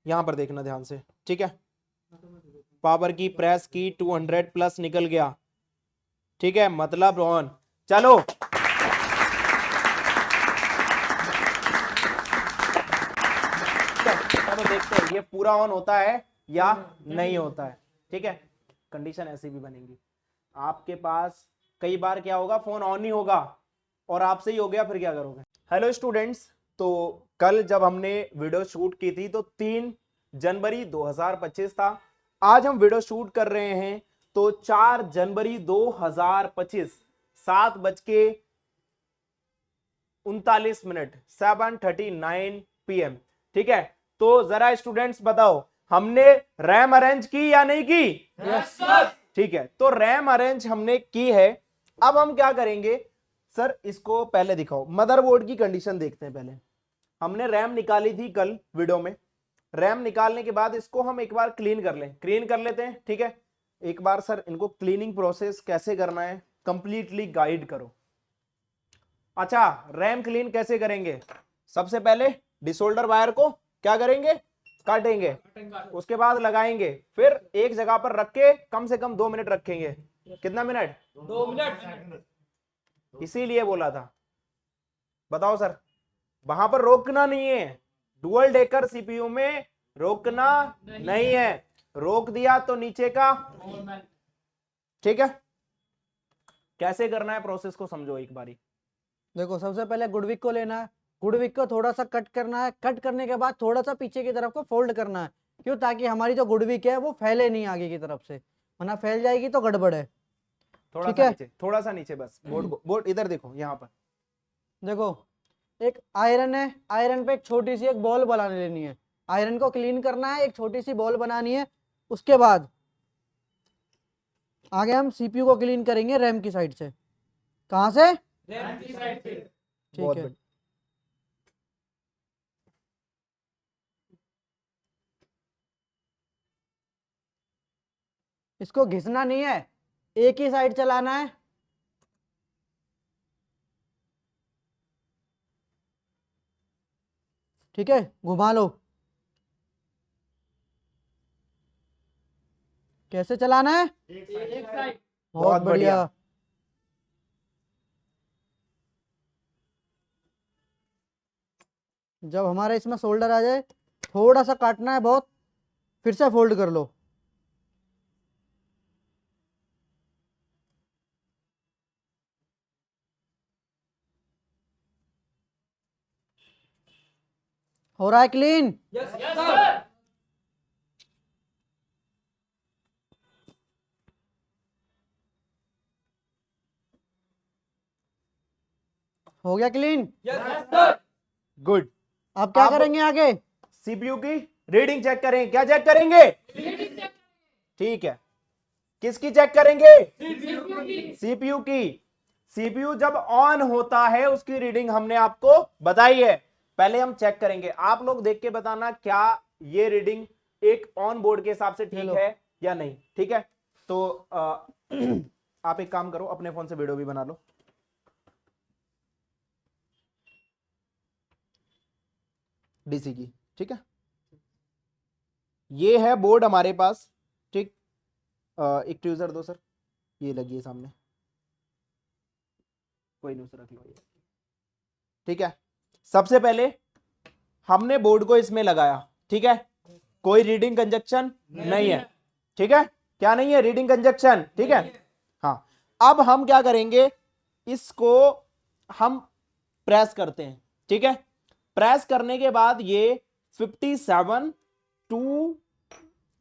यहां पर देखना ध्यान से, ठीक है। पावर की प्रेस की 200 प्लस निकल गया, ठीक है, मतलब ऑन। चलो चलो देखते हैं ये पूरा ऑन होता है या नहीं होता है, ठीक है। कंडीशन ऐसी भी बनेगी, आपके पास कई बार क्या होगा, फोन ऑन ही होगा और आपसे ही हो गया, फिर क्या करोगे। हेलो स्टूडेंट्स, तो कल जब हमने वीडियो शूट की थी तो 3 जनवरी 2025 था। आज हम वीडियो शूट कर रहे हैं तो 4 जनवरी 2025 7:39 7:39 PM, ठीक है। तो जरा स्टूडेंट्स बताओ, हमने रैम अरेंज की या नहीं की? Yes sir. ठीक है, तो रैम अरेंज हमने की है। अब हम क्या करेंगे सर, इसको पहले दिखाओ, मदरबोर्ड की कंडीशन देखते हैं पहले। हमने रैम निकाली थी कल वीडियो में, रैम निकालने के बाद इसको हम एक बार क्लीन कर लेते हैं, ठीक है। एक बार सर इनको क्लीनिंग प्रोसेस कैसे करना है कंप्लीटली गाइड करो। अच्छा, रैम क्लीन कैसे करेंगे? सबसे पहले डिसोल्डर वायर को क्या करेंगे, काटेंगे, उसके बाद लगाएंगे, फिर एक जगह पर रख के कम से कम 2 मिनट रखेंगे। कितना मिनट? 2 मिनट। इसीलिए बोला था। बताओ सर, वहां पर रोकना नहीं है, डुअल डेकर सीपीयू में रोकना नहीं है, रोक दिया तो नीचे का, ठीक है। कैसे करना है प्रोसेस को समझो एक बारी। देखो, सबसे पहले गुडविक को लेना है, गुडविक को थोड़ा सा कट करना है, कट करने के बाद थोड़ा सा पीछे की तरफ को फोल्ड करना है। क्यों? ताकि हमारी जो गुडविक है वो फैले नहीं आगे की तरफ से, वरना फैल जाएगी तो गड़बड़ है। थोड़ा ठीक सा है। नीचे, थोड़ा सा नीचे बस, बोर्ड इधर देखो, यहाँ पर देखो, एक आयरन है, आयरन पे एक छोटी सी एक बॉल बना लेनी है, आयरन को क्लीन करना है, एक छोटी सी बॉल बनानी है। उसके बाद आगे हम सीपीयू को क्लीन करेंगे रैम की साइड से। कहाँ से? रैम की साइड से। ठीक बहुत है। बढ़िया। इसको घिसना नहीं है, एक ही साइड चलाना है। ठीक है, घुमा लो। कैसे चलाना है? एक साइड। बहुत बढ़िया। जब हमारे इसमें शोल्डर आ जाए, थोड़ा सा काटना है बहुत, फिर से फोल्ड कर लो। हो रहा है क्लीन? Yes sir. हो गया क्लीन? Yes sir. गुड। अब क्या अब करेंगे आगे? सीपीयू की रीडिंग चेक करेंगे। क्या चेक करेंगे? ठीक है, किसकी चेक करेंगे? सीपीयू की। सीपीयू जब ऑन होता है उसकी रीडिंग हमने आपको बताई है, पहले हम चेक करेंगे। आप लोग देख के बताना क्या ये रीडिंग एक ऑन बोर्ड के हिसाब से ठीक है या नहीं, ठीक है। तो आप एक काम करो, अपने फोन से वीडियो भी बना लो। डीसी की, ठीक है। ये है बोर्ड हमारे पास, ठीक। एक ट्यूजर दो सर, ये लगी है सामने, कोई नहीं उसे रख लो, ठीक है। सबसे पहले हमने बोर्ड को इसमें लगाया, ठीक है, कोई रीडिंग कंजक्शन नहीं है, ठीक है। क्या नहीं है? रीडिंग कंजक्शन, ठीक है। हाँ, अब हम क्या करेंगे, इसको हम प्रेस करते हैं, ठीक है। प्रेस करने के बाद ये 57 टू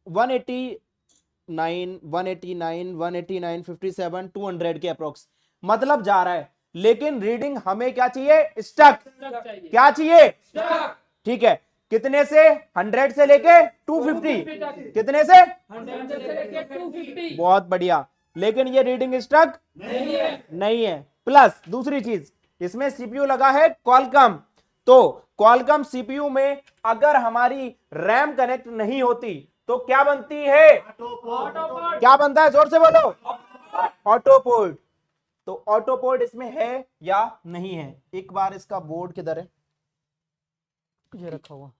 189 189 189 57 200 के अप्रोक्स मतलब जा रहा है, लेकिन रीडिंग हमें क्या चाहिए? स्टक। क्या चाहिए? ठीक है, कितने से? 100 से लेके 250। कितने से? 100 से लेके 250। बहुत बढ़िया, लेकिन ये रीडिंग स्टक नहीं है। प्लस दूसरी चीज, इसमें सीपीयू लगा है क्वालकॉम, तो क्वालकॉम सीपीयू में अगर हमारी रैम कनेक्ट नहीं होती तो क्या बनती है? क्या बनता है? जोर से बोलो। Auto port. तो ऑटो पोर्ट इसमें है या नहीं है? एक बार इसका बोर्ड किधर है? ये रखा हुआ,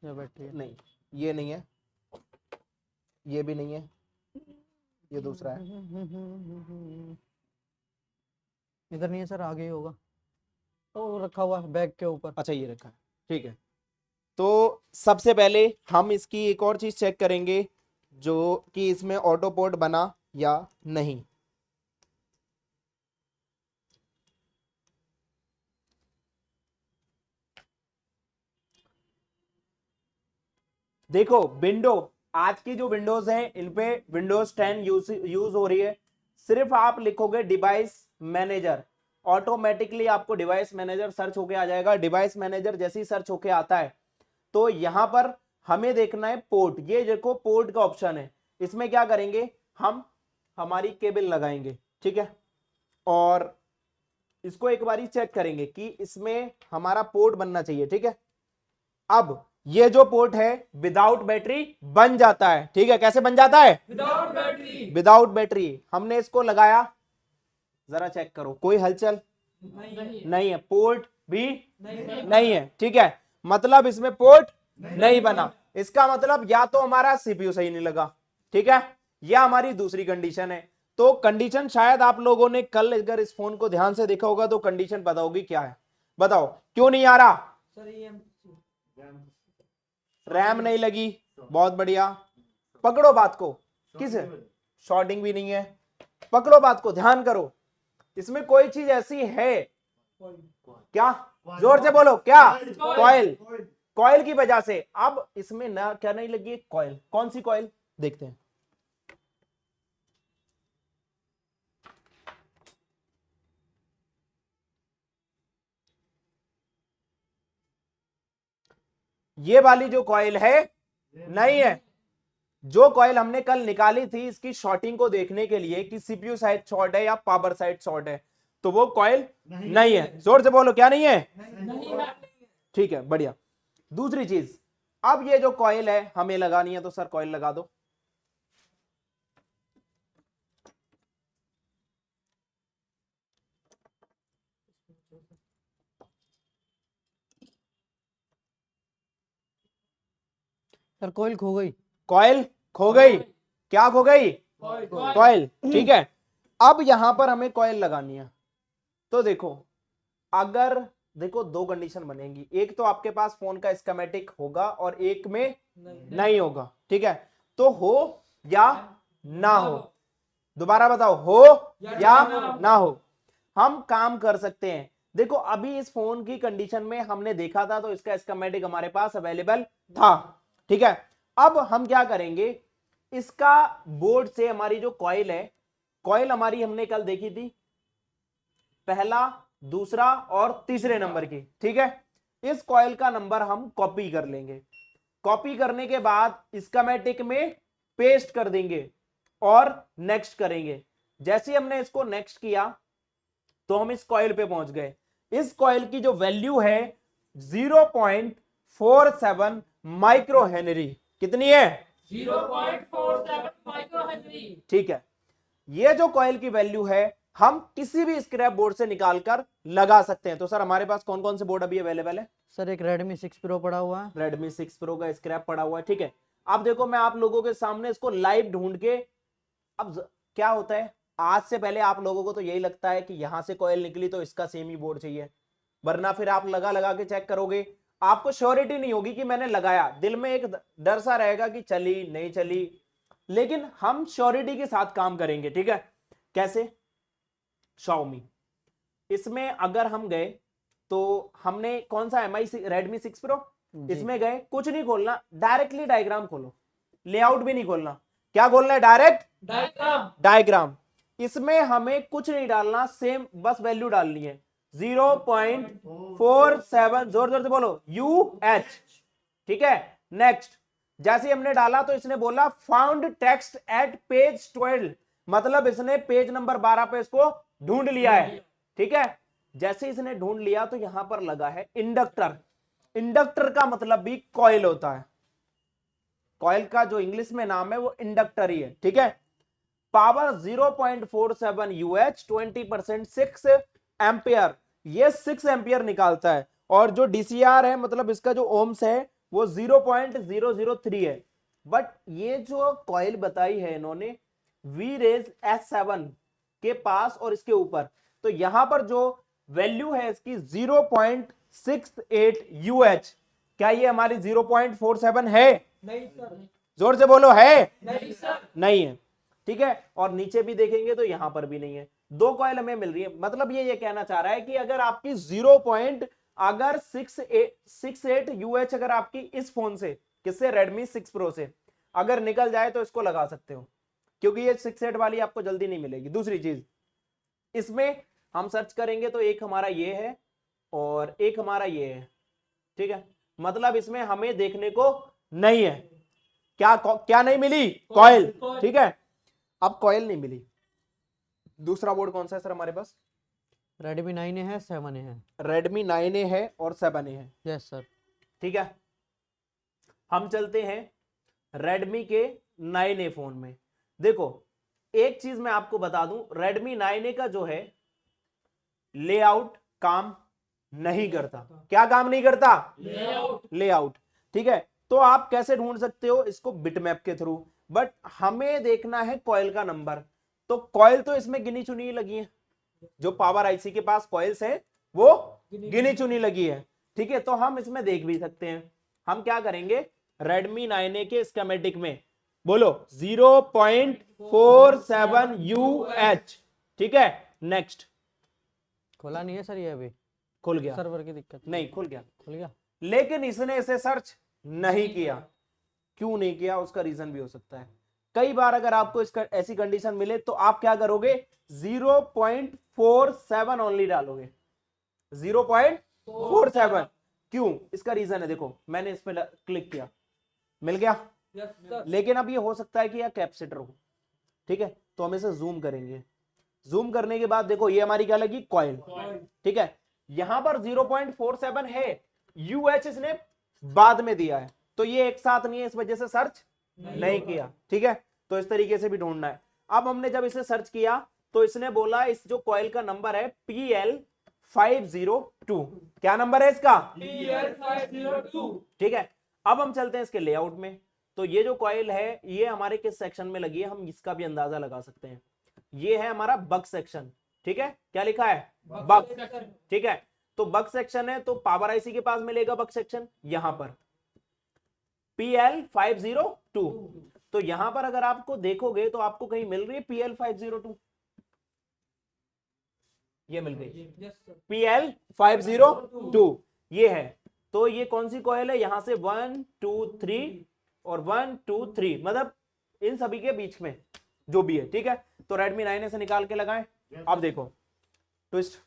ये बैटरी है। नहीं, ये नहीं है, ये भी नहीं है, ये दूसरा है। इधर नहीं है सर, आगे ही होगा। तो रखा हुआ है बैग के ऊपर। अच्छा ये रखा है, ठीक है। तो सबसे पहले हम इसकी एक और चीज चेक करेंगे, जो कि इसमें ऑटो पोर्ट बना या नहीं। देखो विंडो, आज की जो विंडोज हैं इन पे विंडोज 10 यूज हो रही है। सिर्फ आप लिखोगे डिवाइस मैनेजर, ऑटोमेटिकली आपको डिवाइस मैनेजर सर्च होके आ जाएगा। डिवाइस मैनेजर जैसे ही सर्च होके आता है तो यहां पर हमें देखना है पोर्ट। ये देखो पोर्ट का ऑप्शन है, इसमें क्या करेंगे हम हमारी केबल लगाएंगे, ठीक है, और इसको एक बारी चेक करेंगे कि इसमें हमारा पोर्ट बनना चाहिए, ठीक है। अब ये जो पोर्ट है विदाउट बैटरी बन जाता है, ठीक है। कैसे बन जाता है? Without battery. Without battery. हमने इसको लगाया, जरा चेक करो कोई हलचल नहीं है, पोर्ट भी नहीं है, ठीक है। मतलब इसमें पोर्ट नहीं बना, इसका मतलब या तो हमारा सीपीयू सही नहीं लगा, ठीक है, या हमारी दूसरी कंडीशन है। तो कंडीशन शायद आप लोगों ने कल अगर इस फोन को ध्यान से देखा होगा तो कंडीशन पता होगी क्या है। बताओ क्यों नहीं आ रहा? रैम नहीं लगी, बहुत बढ़िया। पकड़ो बात को, किस है? शॉर्टिंग भी नहीं है। पकड़ो बात को, ध्यान करो, इसमें कोई चीज ऐसी है क्या? जोर से बोलो, क्या? कॉइल। कॉइल की वजह से अब इसमें ना क्या नहीं लगी? कॉइल। कौन सी कॉइल? देखते हैं। ये वाली जो कॉइल है नहीं है। जो कॉइल हमने कल निकाली थी इसकी शॉर्टिंग को देखने के लिए कि सीपीयू साइड शॉर्ट है या पावर साइड शॉर्ट है, तो वो कॉइल नहीं है। जोर से बोलो, क्या नहीं है? ठीक है, बढ़िया। दूसरी चीज, अब ये जो कॉइल है हमें लगानी है, तो सर कॉइल लगा दो। सर कॉइल खो गई। कॉइल खो गई। क्या खो गई? कॉइल, ठीक है। अब यहां पर हमें कॉइल लगानी है, तो देखो, अगर देखो दो कंडीशन बनेंगी, एक तो आपके पास फोन का स्कीमेटिक होगा और एक में नहीं होगा, ठीक है। तो हो या ना हो, दोबारा बताओ, हो या ना हो। हम काम कर सकते हैं। देखो अभी इस फोन की कंडीशन में हमने देखा था तो इसका स्कीमेटिक हमारे पास अवेलेबल था, ठीक है। अब हम क्या करेंगे, इसका बोर्ड से हमारी जो कॉइल है, कॉइल हमारी हमने कल देखी थी पहला, दूसरा और तीसरे नंबर की, ठीक है। इस कॉइल का नंबर हम कॉपी कर लेंगे। कॉपी करने के बाद स्कीमेटिक में पेस्ट कर देंगे और नेक्स्ट करेंगे। जैसे ही हमने इसको नेक्स्ट किया तो हम इस कॉइल पे पहुंच गए। इस कॉइल की जो वैल्यू है 0.47 माइक्रो हेनरी। कितनी है? 0.47 माइक्रो हेनरी। ठीक है। ये जो कॉइल की वैल्यू है हम किसी भी स्क्रैप बोर्ड से निकालकर लगा सकते हैं। तो सर हमारे पास कौन कौन से बोर्ड अभी अवेलेबल है? सर एक Redmi 6 Pro पड़ा हुआ है। Redmi 6 Pro का स्क्रैप पड़ा हुआ है, ठीक है। अब देखो मैं आप लोगों के सामने इसको लाइव ढूंढ के, अब क्या होता है, आज से पहले आप लोगों को तो यही लगता है कि यहां से कॉइल निकली तो इसका सेम ही बोर्ड चाहिए, वरना फिर आप लगा लगा के चेक करोगे, आपको श्योरिटी नहीं होगी कि मैंने लगाया, दिल में एक डर सा रहेगा कि चली नहीं चली। लेकिन हम श्योरिटी के साथ काम करेंगे, ठीक है। कैसे? Xiaomi, इसमें अगर हम गए तो हमने कौन सा MI Redmi 6 Pro, इसमें गए, कुछ नहीं खोलना, डायरेक्टली डायग्राम खोलो, लेआउट भी नहीं खोलना। क्या खोलना है? Direct diagram. इसमें हमें कुछ नहीं डालना, सेम बस वैल्यू डालनी है 0.47, जोर जोर से बोलो, UH, ठीक है। नेक्स्ट, जैसे हमने डाला तो इसने बोला फाउंड टेक्स्ट एट पेज 12, मतलब इसने पेज नंबर 12 पे इसको ढूंढ लिया है, ठीक है। जैसे इसने ढूंढ लिया तो यहां पर लगा है इंडक्टर। इंडक्टर का मतलब भी कॉइल होता है, कॉइल का जो इंग्लिश में नाम है वो इंडक्टर ही है, ठीक है। पावर 0.47 UH 20%, 6 एम्पियर, ये 6 एम्पियर निकालता है। और जो DCR है मतलब इसका जो ओम्स है वो 0.003 है। बट ये जो कॉइल बताई है इन्होंने V रेज S7 के पास और इसके ऊपर, तो यहां पर जो वैल्यू है इसकी 0.68 UH, क्या ये हमारी 0.47 है? नहीं सर। जोर से बोलो, है? नहीं सर। नहीं है, ठीक है। और नीचे भी देखेंगे तो यहां पर भी नहीं है। दो कॉइल हमें मिल रही है, मतलब ये कहना चाह रहा है कि अगर आपकी 0.68 UH अगर आपकी इस फोन से, किससे, Redmi 6 Pro से अगर निकल जाए तो इसको लगा सकते हो, क्योंकि ये 68 वाली आपको जल्दी नहीं मिलेगी। दूसरी चीज, इसमें हम सर्च करेंगे तो एक हमारा ये है और एक हमारा ये है, ठीक है। मतलब इसमें हमें देखने को नहीं है, क्या नहीं मिली? कॉइल, ठीक है। अब कॉइल नहीं मिली, दूसरा बोर्ड कौन सा है सर हमारे पास? Redmi 9A है, 7A है। Redmi 9A है और 7A है, यस सर। ठीक है। हम चलते हैं Redmi के 9A फोन में। देखो एक चीज मैं आपको बता दूं, Redmi 9A का जो है लेआउट काम नहीं करता। क्या काम नहीं करता? लेआउट, ठीक है। तो आप कैसे ढूंढ सकते हो इसको? बिटमैप के थ्रू। बट हमें देखना है कॉइल का नंबर, तो कॉइल तो इसमें गिनी चुनी लगी है, जो पावर आईसी के पास कॉइल्स है वो गिनी चुनी लगी है, ठीक है। तो हम इसमें देख भी सकते हैं। हम क्या करेंगे, Redmi 9A के स्कीमेटिक में बोलो 0.47 UH, ठीक है। नेक्स्ट। खुला नहीं है सर ये अभी, खुल गया? सर्वर की दिक्कत नहीं, खुल गया। खुल गया। लेकिन इसने इसे सर्च नहीं किया। क्यों नहीं किया? उसका रीजन भी हो सकता है। कई बार अगर आपको इसका ऐसी कंडीशन मिले तो आप क्या करोगे, 0.47 ओनली डालोगे, 0.47। क्यों? इसका रीजन है, देखो मैंने इस पर क्लिक किया, मिल गया। Yes sir. लेकिन अब ये हो सकता है कि यह कैपेसिटर हो, ठीक है। तो हम इसे जूम करेंगे। जूम करने के बाद देखो ये हमारी क्या लगी, कॉइल, ठीक है। यहां पर 0.47 है, UH इसने बाद में दिया है, तो ये एक साथ नहीं है, इस वजह से सर्च नहीं किया, ठीक है। तो इस तरीके से भी ढूंढना है। अब हमने जब इसे सर्च किया तो इसने बोला इस जो कॉइल का नंबर है PL502, क्या नंबर है इसका? PL502, ठीक है। अब हम चलते हैं इसके लेआउट में। तो ये जो कॉइल है ये हमारे किस सेक्शन में लगी है, हम इसका भी अंदाजा लगा सकते हैं। ये है हमारा बक सेक्शन, ठीक है। क्या लिखा है? बक, ठीक है। तो बक सेक्शन है, तो पावर आईसी के पास मिलेगा बक सेक्शन, यहां पर PL502। तो यहां पर अगर आपको देखोगे तो आपको कहीं मिल रही है PL502, ये मिल गई PL502, ये है। तो ये कौन सी कॉइल है? यहां से 1 2 3 और 1 2 3, मतलब इन सभी के बीच में जो भी है, ठीक है। तो Redmi 9A से निकाल के लगाएं। अब देखो ट्विस्ट,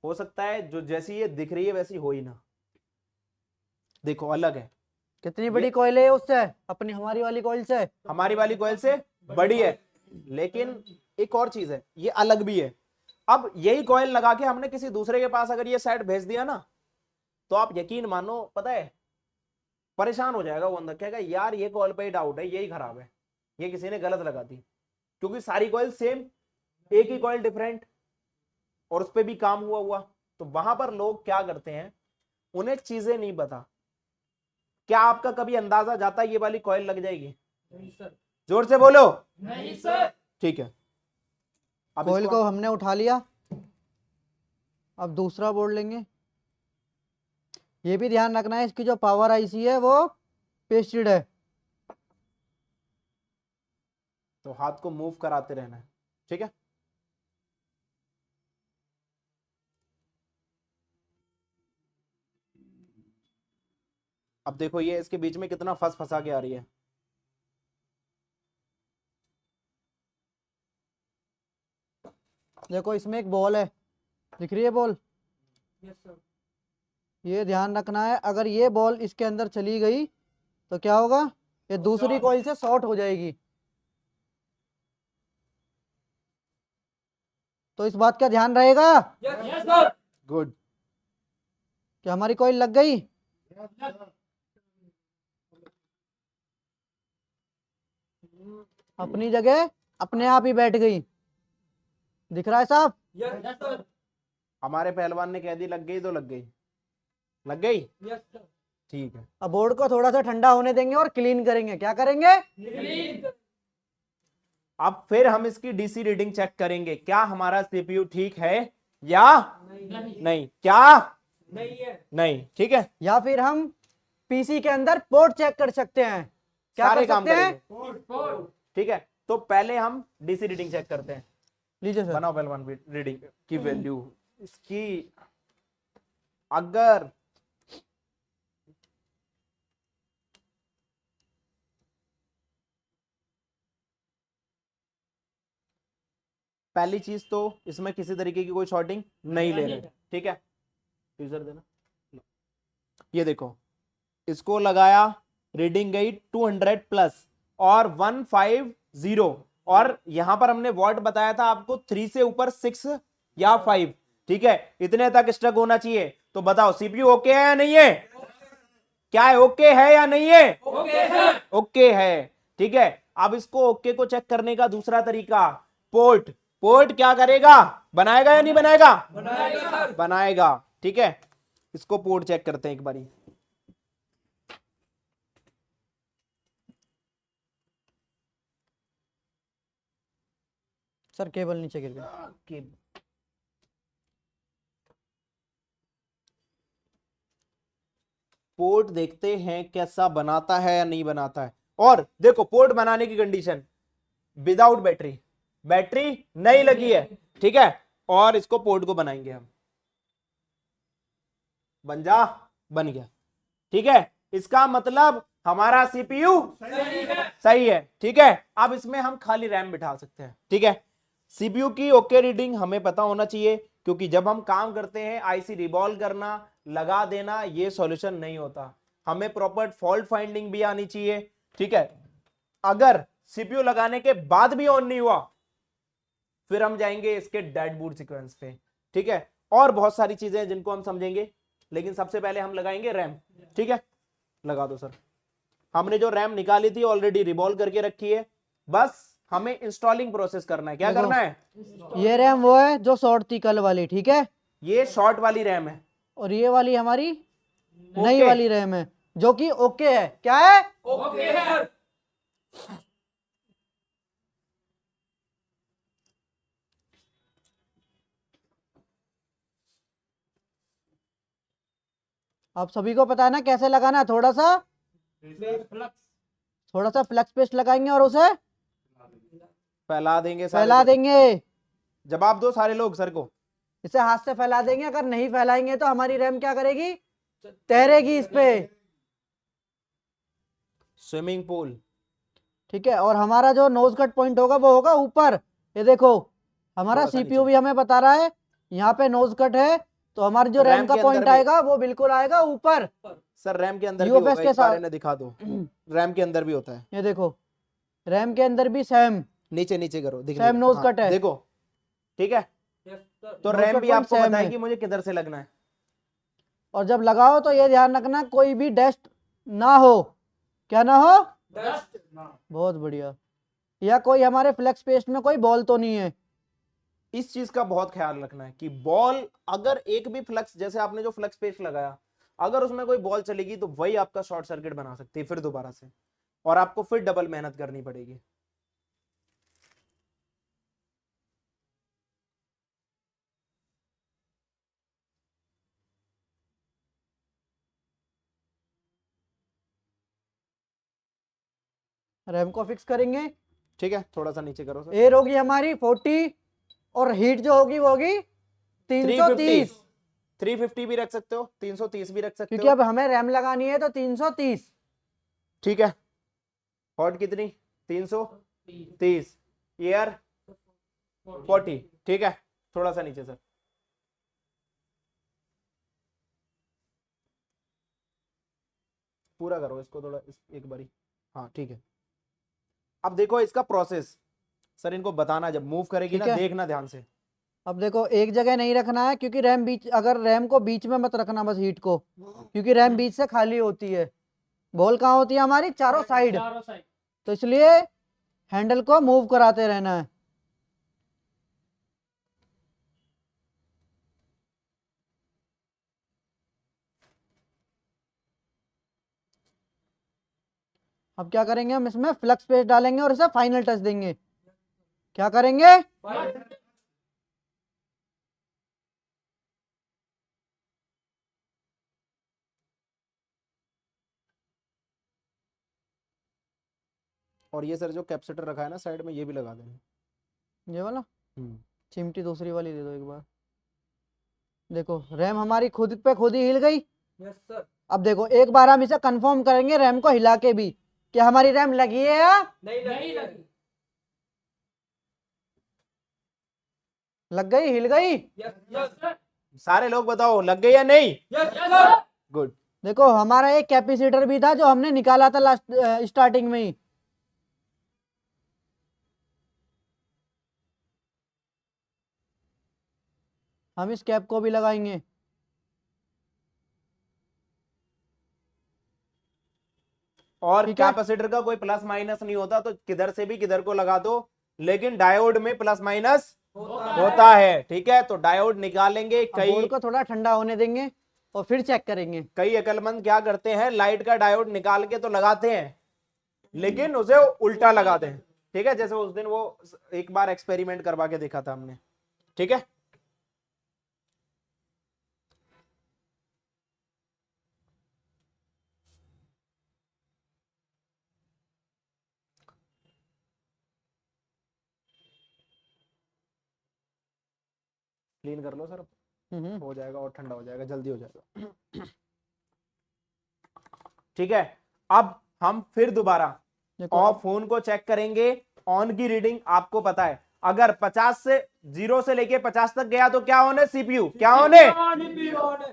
हो सकता है जो जैसी ये दिख रही है वैसी हो ही ना, देखो अलग है। कितनी बड़ी कॉइल है उससे, अपनी हमारी वाली कॉइल से? हमारी वाली कॉइल से बड़ी है, लेकिन एक और चीज है, ये अलग भी है। अब यही कॉइल लगा के हमने किसी दूसरे के पास अगर ये सेट भेज दिया ना, तो आप यकीन मानो, पता है परेशान हो जाएगा वो अंदर, कहेगा यार ये कॉइल पे ही डाउट है, यही खराब है, ये किसी ने गलत लगा दी। क्योंकि सारी कॉइल सेम, एक ही कॉइल डिफरेंट, और उस पर भी काम हुआ। तो वहां पर लोग क्या करते हैं, उन्हें चीजें नहीं पता। क्या आपका कभी अंदाजा जाता है ये वाली कॉइल लग जाएगी? नहीं सर। जोर से बोलो। नहीं सर। ठीक है। अब कॉइल इसको को हमने उठा लिया, अब दूसरा बोर्ड लेंगे। ये भी ध्यान रखना है इसकी जो पावर आईसी है वो पेस्टेड है, तो हाथ को मूव कराते रहना है, ठीक है। अब देखो ये इसके बीच में कितना फंसा के आ रही है। देखो इसमें एक बॉल है, दिख रही है बॉल? Yes sir. ये ध्यान रखना है, अगर ये बॉल इसके अंदर चली गई तो क्या होगा, ये दूसरी कॉइल से शॉर्ट हो जाएगी। तो इस बात का ध्यान रहेगा यस सर। गुड। कि हमारी कॉइल लग गई। अपनी जगह अपने आप ही बैठ गई, दिख रहा है साहब? Yes sir. हमारे पहलवान ने कह दी लग गई तो लग गई, लग गई। Yes sir. ठीक है। अब बोर्ड को थोड़ा सा ठंडा होने देंगे और क्लीन करेंगे। क्या करेंगे? क्लीन। अब फिर हम इसकी डीसी रीडिंग चेक करेंगे, क्या हमारा सीपीयू ठीक है या नहीं। नहीं। क्या? नहीं है। नहीं। ठीक है, या फिर हम पीसी के अंदर पोर्ट चेक कर सकते हैं। क्या सारे कर काम सकते हैं? करेंगे। फोर। ठीक है, तो पहले हम डीसी रीडिंग चेक करते हैं। लीजिए सर। बनाओ पहले वन रीडिंग की वैल्यू इसकी। अगर पहली चीज तो इसमें किसी तरीके की कोई शॉर्टिंग नहीं ले रहे। ठीक है, यूजर देना। ये देखो, इसको लगाया, रीडिंग गई 200 प्लस और 150, और यहां पर हमने वॉट बताया था आपको 3 से ऊपर 6 या 5। ठीक है, इतने तक स्टक होना चाहिए। तो बताओ सीपीयू ओके है या नहीं है? क्या है, ओके है या नहीं है? Okay sir. ओके है। ठीक है, अब इसको ओके को चेक करने का दूसरा तरीका, पोर्ट। पोर्ट क्या करेगा, बनाएगा या नहीं बनाएगा? बनाएगा सर। बनाएगा। ठीक है, इसको पोर्ट चेक करते हैं एक बारी। सर केबल नीचे गिर गया। पोर्ट देखते हैं कैसा बनाता है या नहीं बनाता है। और देखो, पोर्ट बनाने की कंडीशन विदाउट बैटरी, बैटरी नहीं लगी है। ठीक है, और इसको पोर्ट को बनाएंगे हम। बन जा, बन गया। ठीक है, इसका मतलब हमारा सीपीयू सही है। सही है। ठीक है, अब इसमें हम खाली रैम बिठा सकते हैं। ठीक है, सीपीयू की ओके रीडिंग हमें पता होना चाहिए, क्योंकि जब हम काम करते हैं आईसी रिवॉल्व करना, लगा देना, ये सॉल्यूशन नहीं होता। हमें प्रॉपर फॉल्ट फाइंडिंग भी आनी चाहिए। ठीक है, अगर सीपीयू लगाने के बाद भी ऑन नहीं हुआ, फिर हम जाएंगे इसके डेड बूट सीक्वेंस पे। ठीक है, और बहुत सारी चीजें जिनको हम समझेंगे, लेकिन सबसे पहले हम लगाएंगे रैम। ठीक है, लगा दो सर। हमने जो रैम निकाली थी ऑलरेडी रिवॉल्व करके रखी है, बस हमें इंस्टॉलिंग प्रोसेस करना है। क्या देखो, करना है? ये रैम वो है जो शॉर्ट थी कल वाली। ठीक है, ये शॉर्ट वाली रैम है। और ये वाली हमारी नई ओके। वाली रैम है जो कि ओके है। क्या है? Okay sir. आप सभी को पता है ना कैसे लगाना है। फ्लक्स। थोड़ा सा फ्लक्स पेस्ट लगाएंगे और उसे फैला देंगे सारे फैला को। देंगे। जवाब दो सारे लोग सर को। इसे हाथ से फैला देंगे। अगर नहीं फैलाएंगे तो हमारी रैम क्या करेगी? तैरेगी इस पे। Swimming pool. ठीक है, और हमारा जो नोज कट पॉइंट होगा वो होगा ऊपर। ये देखो, हमारा थोड़ा सा सीपीयू नीचे। भी हमें बता रहा है यहाँ पे नोज कट है, तो हमारी जो रैम रैम का के अंदर पॉइंट भी। आएगा वो बिल्कुल आएगा ऊपर। सर रैम के अंदर भी यूएफएस होगा, के एक बार साथ। इन्हें दिखा दो। रैम के अंदर भी होता है। ये देखो, रैम के अंदर भी सेम नीचे नीचे करो, दिख सेम नहीं नोज रहा। हाँ, कट है। देखो। ठीक है, यस सर। तो नोज रैम कट भी पॉइंट आपको सेम बताएगी है। मुझे किधर से लगना है। और जब लगाओ तो ये ध्यान रखना कोई भी डस्ट ना हो। क्या ना हो? डस्ट। बहुत बढ़िया। या कोई हमारे फ्लेक्स पेस्ट में कोई बॉल तो नहीं है। इस चीज का बहुत ख्याल रखना है कि बॉल, अगर एक भी फ्लक्स, जैसे आपने जो फ्लक्स पेस्ट लगाया, अगर उसमें कोई बॉल चलेगी तो वही आपका शॉर्ट सर्किट बना सकती है फिर दोबारा से, और आपको फिर डबल मेहनत करनी पड़ेगी। रैम को फिक्स करेंगे। ठीक है, थोड़ा सा नीचे करो सर। एयर होगी हमारी 40 और हीट जो होगी वो होगी 330। 350 भी रख सकते हो, 330 भी रख सकते क्योंकि हो। अब हमें रैम लगानी है तो 330। ठीक है, हॉट कितनी? 330। एयर 40। ठीक है, थोड़ा सा नीचे सर। पूरा करो इसको थोड़ा, एक बारी। हाँ ठीक है, अब देखो इसका प्रोसेस। सर इनको बताना, जब मूव करेगी ठीक ना, है। देखना ध्यान से। अब देखो, एक जगह नहीं रखना है क्योंकि रैम बीच, अगर रैम को बीच में मत रखना बस हीट को, क्योंकि रैम बीच से खाली होती है। बॉल कहाँ होती है हमारी? चारों साइड। चारों साइड। तो इसलिए हैंडल को मूव कराते रहना है। अब क्या करेंगे, हम इसमें फ्लक्स पेस्ट डालेंगे और इसे फाइनल टच देंगे। क्या करेंगे, और ये सर जो कैपेसिटर रखा है ना साइड में, ये भी लगा देना। ये वाला हम्म। चिमटी दूसरी वाली दे दो एक बार। देखो रैम हमारी खुद पे खुद ही हिल गई। Yes sir. अब देखो एक बार हम इसे कंफर्म करेंगे रैम को हिला के भी कि हमारी रैम लगी है या नहीं लगी। लग गई, हिल गई। Yes sir. सारे लोग बताओ लग गई या नहीं? Yes sir. गुड। देखो हमारा एक कैपेसिटर भी था जो हमने निकाला था लास्ट स्टार्टिंग में ही। हम इस कैप को भी लगाएंगे। और ठीक है। कैपेसिटर का कोई प्लस माइनस नहीं होता, तो किधर से भी किधर को लगा दो, लेकिन डायोड में प्लस माइनस होता है। ठीक है, तो डायोड निकालेंगे। अब बोर्ड को थोड़ा ठंडा होने देंगे और फिर चेक करेंगे। कई अकलमंद क्या करते हैं, लाइट का डायोड निकाल के तो लगाते हैं, लेकिन उसे उल्टा लगाते हैं। ठीक है, जैसे उस दिन वो एक बार एक्सपेरिमेंट करवा के देखा था हमने। ठीक है, क्लीन कर लो सर, हो जाएगा और ठंडा हो जाएगा, जल्दी हो जाएगा। ठीक है, अब हम फिर दोबारा देखो और फोन को चेक करेंगे। ऑन की रीडिंग आपको पता है, अगर 50 से 0 से लेके 50 तक गया तो क्या होने, सीपीयू क्या होने,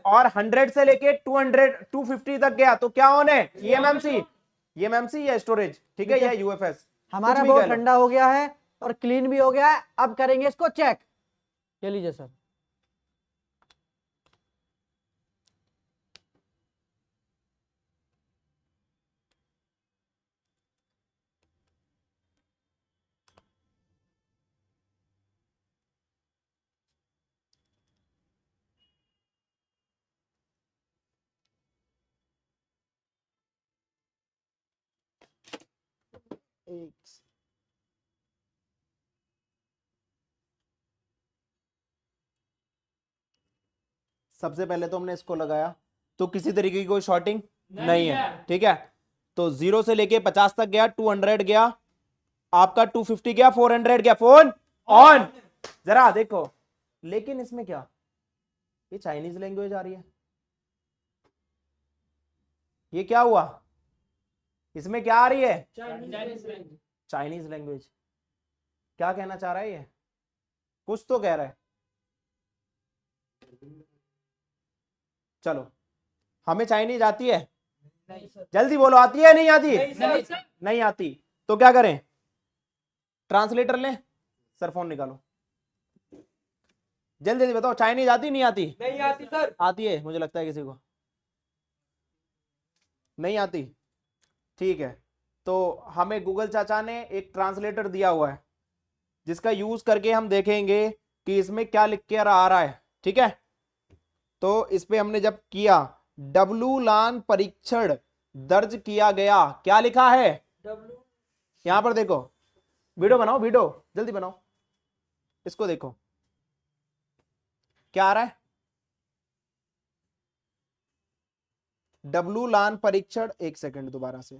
और 100 से लेके 200 250 तक गया तो क्या होने, ईएमएमसी। ईएमएमसी या स्टोरेज, ठीक है, या यूएफएस। हमारा बोर्ड ठंडा हो गया है और क्लीन भी हो गया है। अब करेंगे इसको चेक। ये लीजिए सर। सबसे पहले तो हमने इसको लगाया, तो किसी तरीके की कोई शॉर्टिंग नहीं है। ठीक है, तो 0 से लेके 50 तक गया, 200 गया, आपका 250 गया, 400 गया, फोन ऑन। जरा देखो, लेकिन इसमें क्या, ये चाइनीज लैंग्वेज आ रही है। ये क्या हुआ, इसमें क्या आ रही है, चाइनीज लैंग्वेज। क्या कहना चाह रहा है ये, कुछ तो कह रहा है। चलो, हमें चाइनीज आती है, जल्दी बोलो, आती है नहीं आती? नहीं आती, तो क्या करें, ट्रांसलेटर लें। सर फोन निकालो, जल्दी जल्दी बताओ, चाइनीज आती नहीं आती? नहीं आती सर। आती है, मुझे लगता है किसी को नहीं आती। ठीक है, तो हमें गूगल चाचा ने एक ट्रांसलेटर दिया हुआ है, जिसका यूज करके हम देखेंगे कि इसमें क्या लिख के आ रहा है। ठीक है, तो इस पे हमने जब किया, डब्लू लान परीक्षण दर्ज किया गया, क्या लिखा है, यहां पर देखो, वीडियो बनाओ, वीडियो जल्दी बनाओ, इसको देखो क्या आ रहा है, डब्लू लान परीक्षण। एक सेकंड, दोबारा से,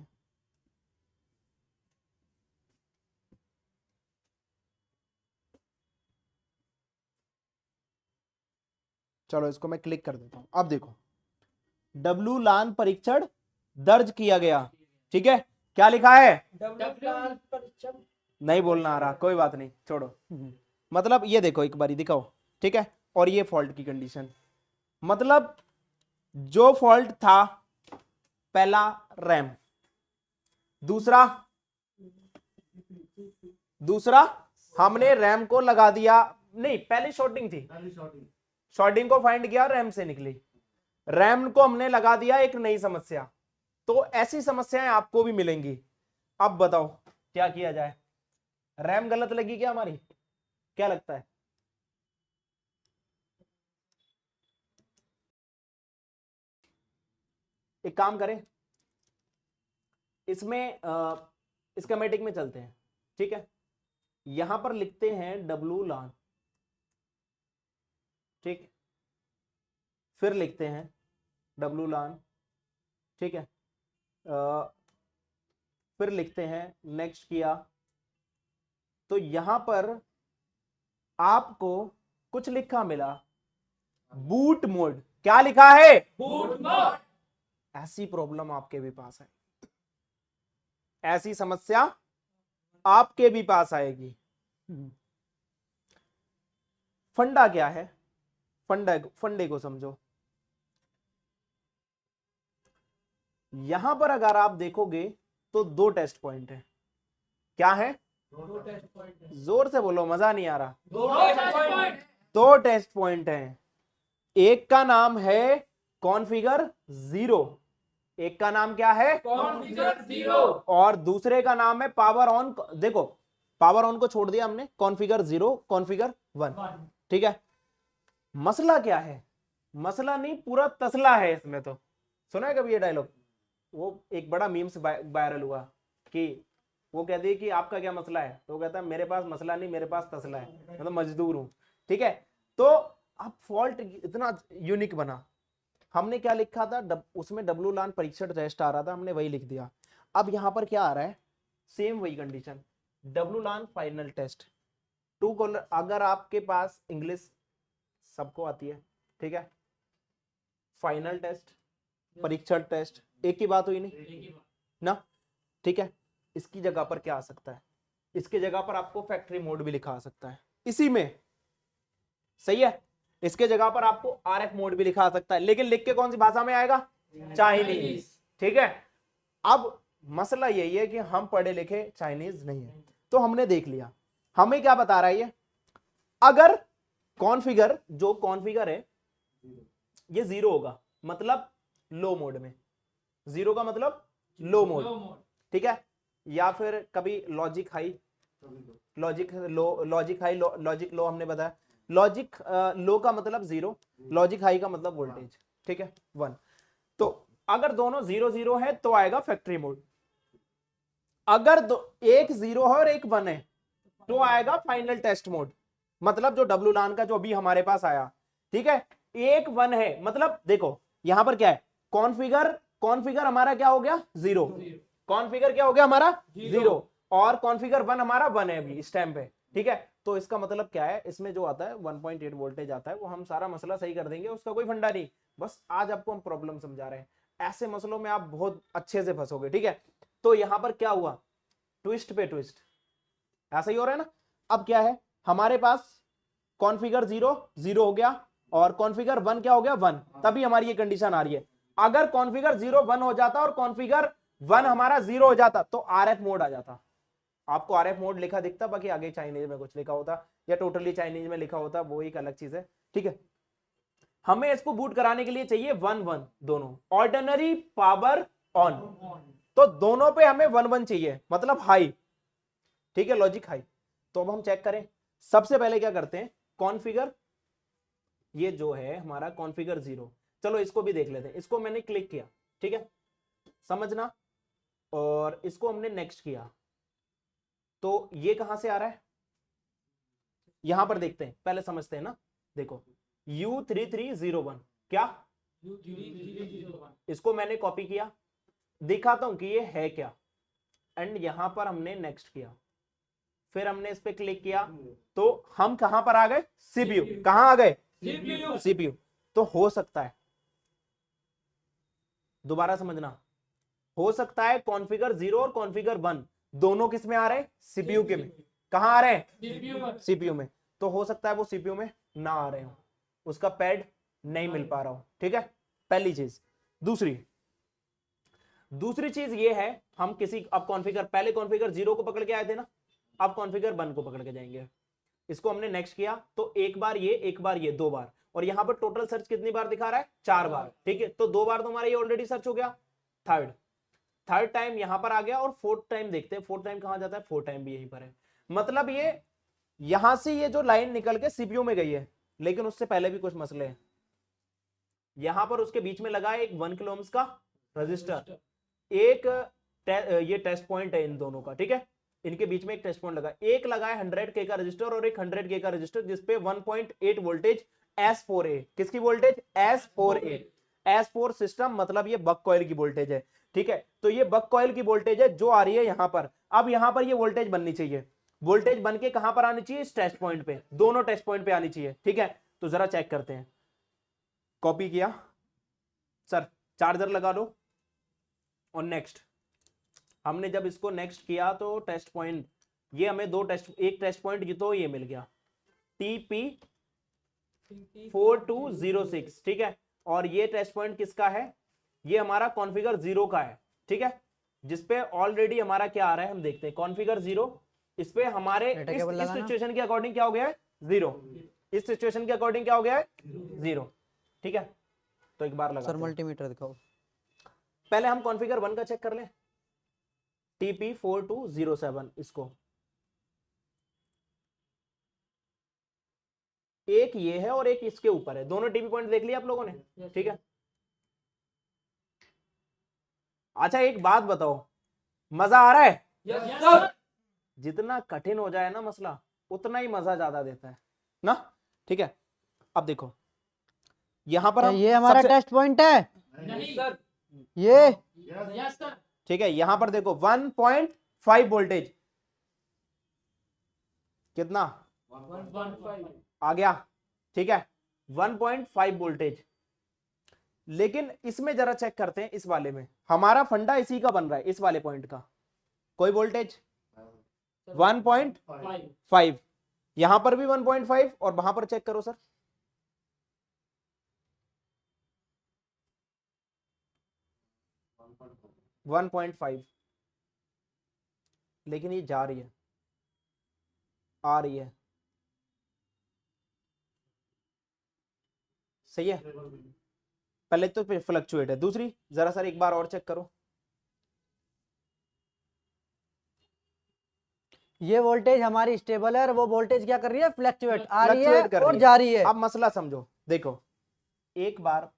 चलो इसको मैं क्लिक कर देता हूं। अब देखो, डब्लू लान परीक्षण दर्ज किया गया। ठीक है, क्या लिखा है, नहीं बोलना आ रहा, कोई बात नहीं, छोड़ो। मतलब ये देखो, एक बारी दिखाओ। ठीक है, और ये फॉल्ट की कंडीशन, मतलब जो फॉल्ट था, पहला रैम, दूसरा दूसरा हमने रैम को लगा दिया, नहीं पहले शॉर्टिंग थी, शॉर्टिंग को फाइंड किया, रैम से निकली, रैम को हमने लगा दिया, एक नई समस्या। तो ऐसी समस्याएं आपको भी मिलेंगी। अब बताओ क्या किया जाए, रैम गलत लगी क्या हमारी, क्या लगता है? एक काम करें, इसमें स्कीमेटिक में चलते हैं, ठीक है। यहां पर लिखते हैं डब्लू लान, ठीक, फिर लिखते हैं डब्लू लान, ठीक है। फिर लिखते हैं नेक्स्ट किया, तो यहां पर आपको कुछ लिखा मिला बूट मोड। क्या लिखा है? Boot mode. ऐसी प्रॉब्लम आपके भी पास है, ऐसी समस्या आपके भी पास आएगी। फंडा क्या है? फंडे को समझो। यहां पर अगर आप देखोगे तो दो टेस्ट पॉइंट है। क्या है? दो टेस्ट पॉइंट है। जोर से बोलो, मजा नहीं आ रहा। दो टेस्ट पॉइंट। दो टेस्ट पॉइंट हैं। एक का नाम है कॉन्फ़िगर 0, एक का नाम क्या है? कॉन्फ़िगर 0 और दूसरे का नाम है पावर ऑन। देखो, पावर ऑन को छोड़ दिया हमने, कॉन्फ़िगर 0, कॉन्फ़िगर 1, ठीक है। मसला क्या है? मसला नहीं, पूरा तसला है इसमें। तो सुना है कभी ये डायलॉग? वो एक बड़ा मीम्स वायरल हुआ कि वो कहती है कि आपका क्या मसला है, तो वो कहता है मेरे पास मसला नहीं, मेरे पास तसला है, मतलब मजदूर हूं, ठीक है। तो अब फॉल्ट इतना यूनिक बना। हमने क्या लिखा था उसमें? डब्लू लान परीक्षण टेस्ट आ रहा था, हमने वही लिख दिया। अब यहां पर क्या आ रहा है? सेम वही कंडीशन, डब्लू लान फाइनल टेस्ट, टू कॉलर। अगर आपके पास इंग्लिश सबको आती है, ठीक है, फाइनल टेस्ट, परीक्षण टेस्ट, एक ही बात हुई नहीं ना, ठीक है। इसकी जगह पर क्या आ सकता है? इसकी जगह पर आपको फैक्ट्री मोड भी लिखा आ सकता है इसी में, सही है। इसके जगह पर आपको आरएफ मोड भी लिखा आ सकता है, लेकिन लिख के कौन सी भाषा में आएगा? चाइनीज, ठीक है। अब मसला यही है कि हम पढ़े लिखे चाइनीज नहीं है। तो हमने देख लिया, हमें क्या बता रहा है ये? अगर कॉन्फ़िगर, जो कॉन्फ़िगर है ये 0 होगा, मतलब लो मोड में। 0 का मतलब लो मोड, ठीक है। या फिर कभी logic high, logic low, logic high, logic low हमने बताया। लॉजिक लो का मतलब 0, लॉजिक हाई का मतलब वोल्टेज, ठीक है, 1। तो अगर दोनों 0 0 है तो आएगा फैक्ट्री मोड। अगर एक 0 है और एक 1 है तो आएगा फाइनल टेस्ट मोड, मतलब जो डब्लू लान का जो अभी हमारे पास आया, ठीक है। एक 1 है, मतलब देखो यहां पर क्या है? कॉन्फ़िगर हमारा क्या हो गया? 0। कॉन्फ़िगर क्या हो गया हमारा? 0। और कॉन्फ़िगर 1 हमारा 1 है अभी इस टाइम पे, ठीक है। तो इसका मतलब क्या है? इसमें जो आता है 1.8 वोल्टेज आता है, वो हम सारा मसला सही कर देंगे, उसका कोई फंडा नहीं। बस आज आपको हम प्रॉब्लम समझा रहे हैं, ऐसे मसलों में आप बहुत अच्छे से फंसोगे, ठीक है। तो यहां पर क्या हुआ? ट्विस्ट पे ट्विस्ट, ऐसा ही हो रहा है ना। अब क्या है हमारे पास? कॉन्फ़िगर 0 0 हो गया और कॉन्फ़िगर 1 क्या हो गया? 1। तभी हमारी ये कंडीशन आ रही है। अगर कॉन्फ़िगर 0 1 हो जाता और कॉन्फ़िगर 1 हमारा 0 हो जाता तो आरएफ मोड आ जाता। आपको आरएफ मोड लिखा दिखता, बाकी आगे चाइनीज में कुछ लिखा होता या टोटली चाइनीज में लिखा होता, वो एक अलग चीज है, ठीक है। हमें इसको बूट कराने के लिए चाहिए 1 1 दोनों, ऑर्डिनरी पावर ऑन, तो दोनों पे हमें 1 1 चाहिए, मतलब हाई, ठीक है, लॉजिक हाई। तो अब हम चेक करें, सबसे पहले क्या करते हैं? कॉन्फ़िगर, ये जो है हमारा कॉन्फ़िगर 0, चलो इसको भी देख लेते हैं। इसको मैंने क्लिक किया, ठीक है, समझना, और इसको हमने नेक्स्ट किया, तो ये कहां से आ रहा है? यहां पर देखते हैं, पहले समझते हैं ना। देखो U3301, क्या? इसको मैंने कॉपी किया, दिखाता हूं कि ये है क्या, एंड यहां पर हमने नेक्स्ट किया, फिर हमने इस पे क्लिक किया, तो हम कहां पर आ गए? सीपीयू। कहां आ गए? सीपीयू। तो हो सकता है, दोबारा समझना, हो सकता है कॉन्फ़िगर 0 और कॉन्फ़िगर 1 दोनों किस में आ रहे हैं? सीपीयू के में। कहां आ रहे हैं? सीपीयू में। तो हो सकता है वो सीपीयू में ना आ रहे हो, उसका पैड नहीं मिल पा रहा हो, ठीक है, पहली चीज। दूसरी चीज ये है, हम किसी अब कॉन्फ़िगर, पहले कॉन्फ़िगर 0 को पकड़ के आए थे ना, अब कॉन्फ़िगर 1 को पकड़ के जाएंगे। इसको हमने नेक्स्ट किया, तो एक बार ये, एक बार ये, 2 बार, और यहां पर टोटल सर्च कितनी बार दिखा रहा है? 4 बार, ठीक है। तो 2 बार तो हमारा ये ऑलरेडी सर्च हो गया, थर्ड टाइम यहां पर आ गया, और फोर्थ टाइम देखते हैं, फोर्थ टाइम कहां जाता है? फोर्थ टाइम भी यहीं पर है। मतलब ये यहां से ये जो लाइन निकल के सीपीयू में गई है, लेकिन उससे पहले भी कुछ मसले हैं। यहां पर उसके बीच में लगा है एक 1 किलो ओम्स का रजिस्टर, एक ये टेस्ट पॉइंट है इन दोनों का, ठीक है, इनके बीच में एक टेस्ट पॉइंट लगा, एक लगा है 100K का रजिस्टर और एक 100K का रजिस्टर जिसपे 1.8 वोल्टेज S4A, किसकी वोल्टेज? S4A, S4 सिस्टम मतलब ये बक कॉइल की वोल्टेज है, ठीक है। तो ये बक कॉइल की वोल्टेज है जो आ रही है यहां पर। अब यहां पर ये वोल्टेज बननी चाहिए, वोल्टेज बन के कहां पर आनी चाहिए? इस टेस्ट पॉइंट पे, दोनों टेस्ट पॉइंट पे आनी चाहिए, ठीक है। तो जरा चेक करते हैं, कॉपी किया सर, चार्जर लगा लो और नेक्स्ट। हमने जब इसको नेक्स्ट किया तो टेस्ट पॉइंट, ये हमें एक टेस्ट पॉइंट ये तो ये मिल गया TP4206, ठीक है। और ये टेस्ट पॉइंट किसका है? ये हमारा कॉन्फ़िगर 0 का है, ठीक है, जिसपे ऑलरेडी हमारा क्या आ रहा है हम देखते हैं। कॉन्फ़िगर 0, इस पे हमारे इस सिचुएशन के अकॉर्डिंग क्या हो गया है? 0। इस सिचुएशन के अकॉर्डिंग क्या हो गया है? 0, ठीक है। तो एक बार लगा सर मल्टीमीटर दिखाओ। पहले हम कॉन्फ़िगर 1 का चेक कर लें, TP4207, इसको एक ये है और एक इसके ऊपर है, दोनों टीपी पॉइंट देख लिया आप लोगों ने, ठीक है। अच्छा एक बात बताओ, मजा आ रहा है? Yes sir. जितना कठिन हो जाए ना मसला उतना ही मजा ज्यादा देता है ना, ठीक है। अब देखो यहां पर क्या हम ये हमारा टेस्ट पॉइंट है? नहीं सर। ये यस सर। ठीक है, यहां पर देखो 1.5 वोल्टेज, कितना 1.5 आ गया, ठीक है, 1.5 वोल्टेज। लेकिन इसमें जरा चेक करते हैं, इस वाले में हमारा फंडा इसी का बन रहा है, इस वाले पॉइंट का कोई वोल्टेज 1.5, यहां पर भी 1.5 और वहां पर चेक करो सर, वन 1.5, लेकिन ये जा रही है, आ रही है, सही है। पहले तो फ्लक्चुएट है, दूसरी जरा सर एक बार और चेक करो, ये वोल्टेज हमारी स्टेबल है और वो वोल्टेज क्या कर रही है? फ्लक्चुएट आ रही है फ्लक्चुएट कर और रही है। जा रही है। अब मसला समझो, देखो एक बार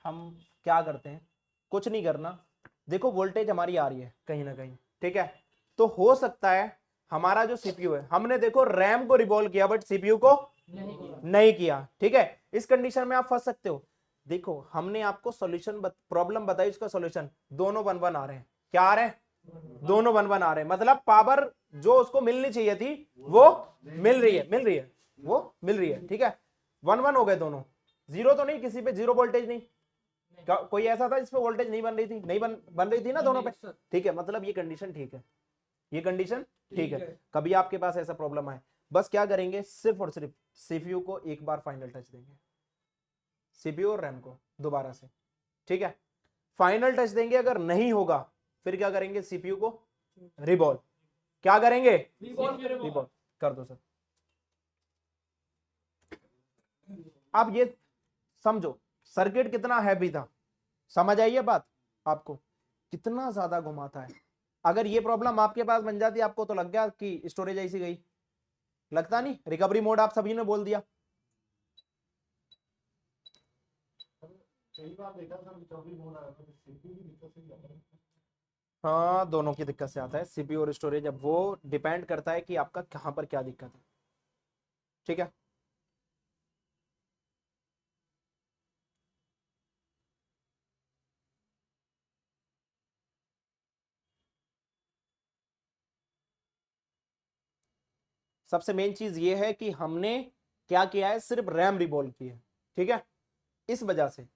हम क्या करते हैं, कुछ नहीं करना, देखो वोल्टेज हमारी आ रही है कहीं ना कहीं, ठीक है। तो हो सकता है हमारा जो सीपीयू है, हमने देखो रैम को रिवॉल्व किया बट सीपीयू को नहीं किया, ठीक है। इस कंडीशन में आप फंस सकते हो। देखो हमने आपको सॉल्यूशन प्रॉब्लम बताई, उसका सॉल्यूशन दोनों 1-1 आ रहे हैं, क्या आ रहे हैं? दोनों 1-1 आ रहे हैं, मतलब पावर जो उसको मिलनी चाहिए थी वो मिल रही है, वो मिल रही है, ठीक है। 1-1 हो गए दोनों, 0 तो नहीं, किसी पे 0 वोल्टेज नहीं, कोई ऐसा था जिसपे वोल्टेज नहीं बन रही थी? नहीं बन रही थी ना दोनों पे, ठीक है। मतलब ये कंडीशन ठीक है, ये कंडीशन ठीक है। कभी आपके पास ऐसा प्रॉब्लम आए, बस क्या करेंगे, सिर्फ और सिर्फ सीपीयू को एक बार फाइनल टच देंगे, सीपीयू और रैम को दोबारा से, ठीक है। फाइनल टच देंगे, अगर नहीं होगा फिर क्या करेंगे, सीपीयू को रिबॉल, क्या करेंगे? रिबॉल कर दो सर। अब ये समझो सर्किट कितना हैवी था, समझ आई है बात आपको, कितना ज्यादा घुमाता है। अगर ये प्रॉब्लम आपके पास बन जाती, आपको तो लग गया कि स्टोरेज ऐसी गई, लगता नहीं, रिकवरी मोड आप सभी ने बोल दिया। हाँ दोनों की दिक्कत से आता है, सीपीयू और स्टोरेज। अब वो डिपेंड करता है कि आपका कहां पर क्या दिक्कत है, ठीक है। सबसे मेन चीज ये है कि हमने क्या किया है, सिर्फ रैम रिवॉल्व की है, ठीक है। इस वजह से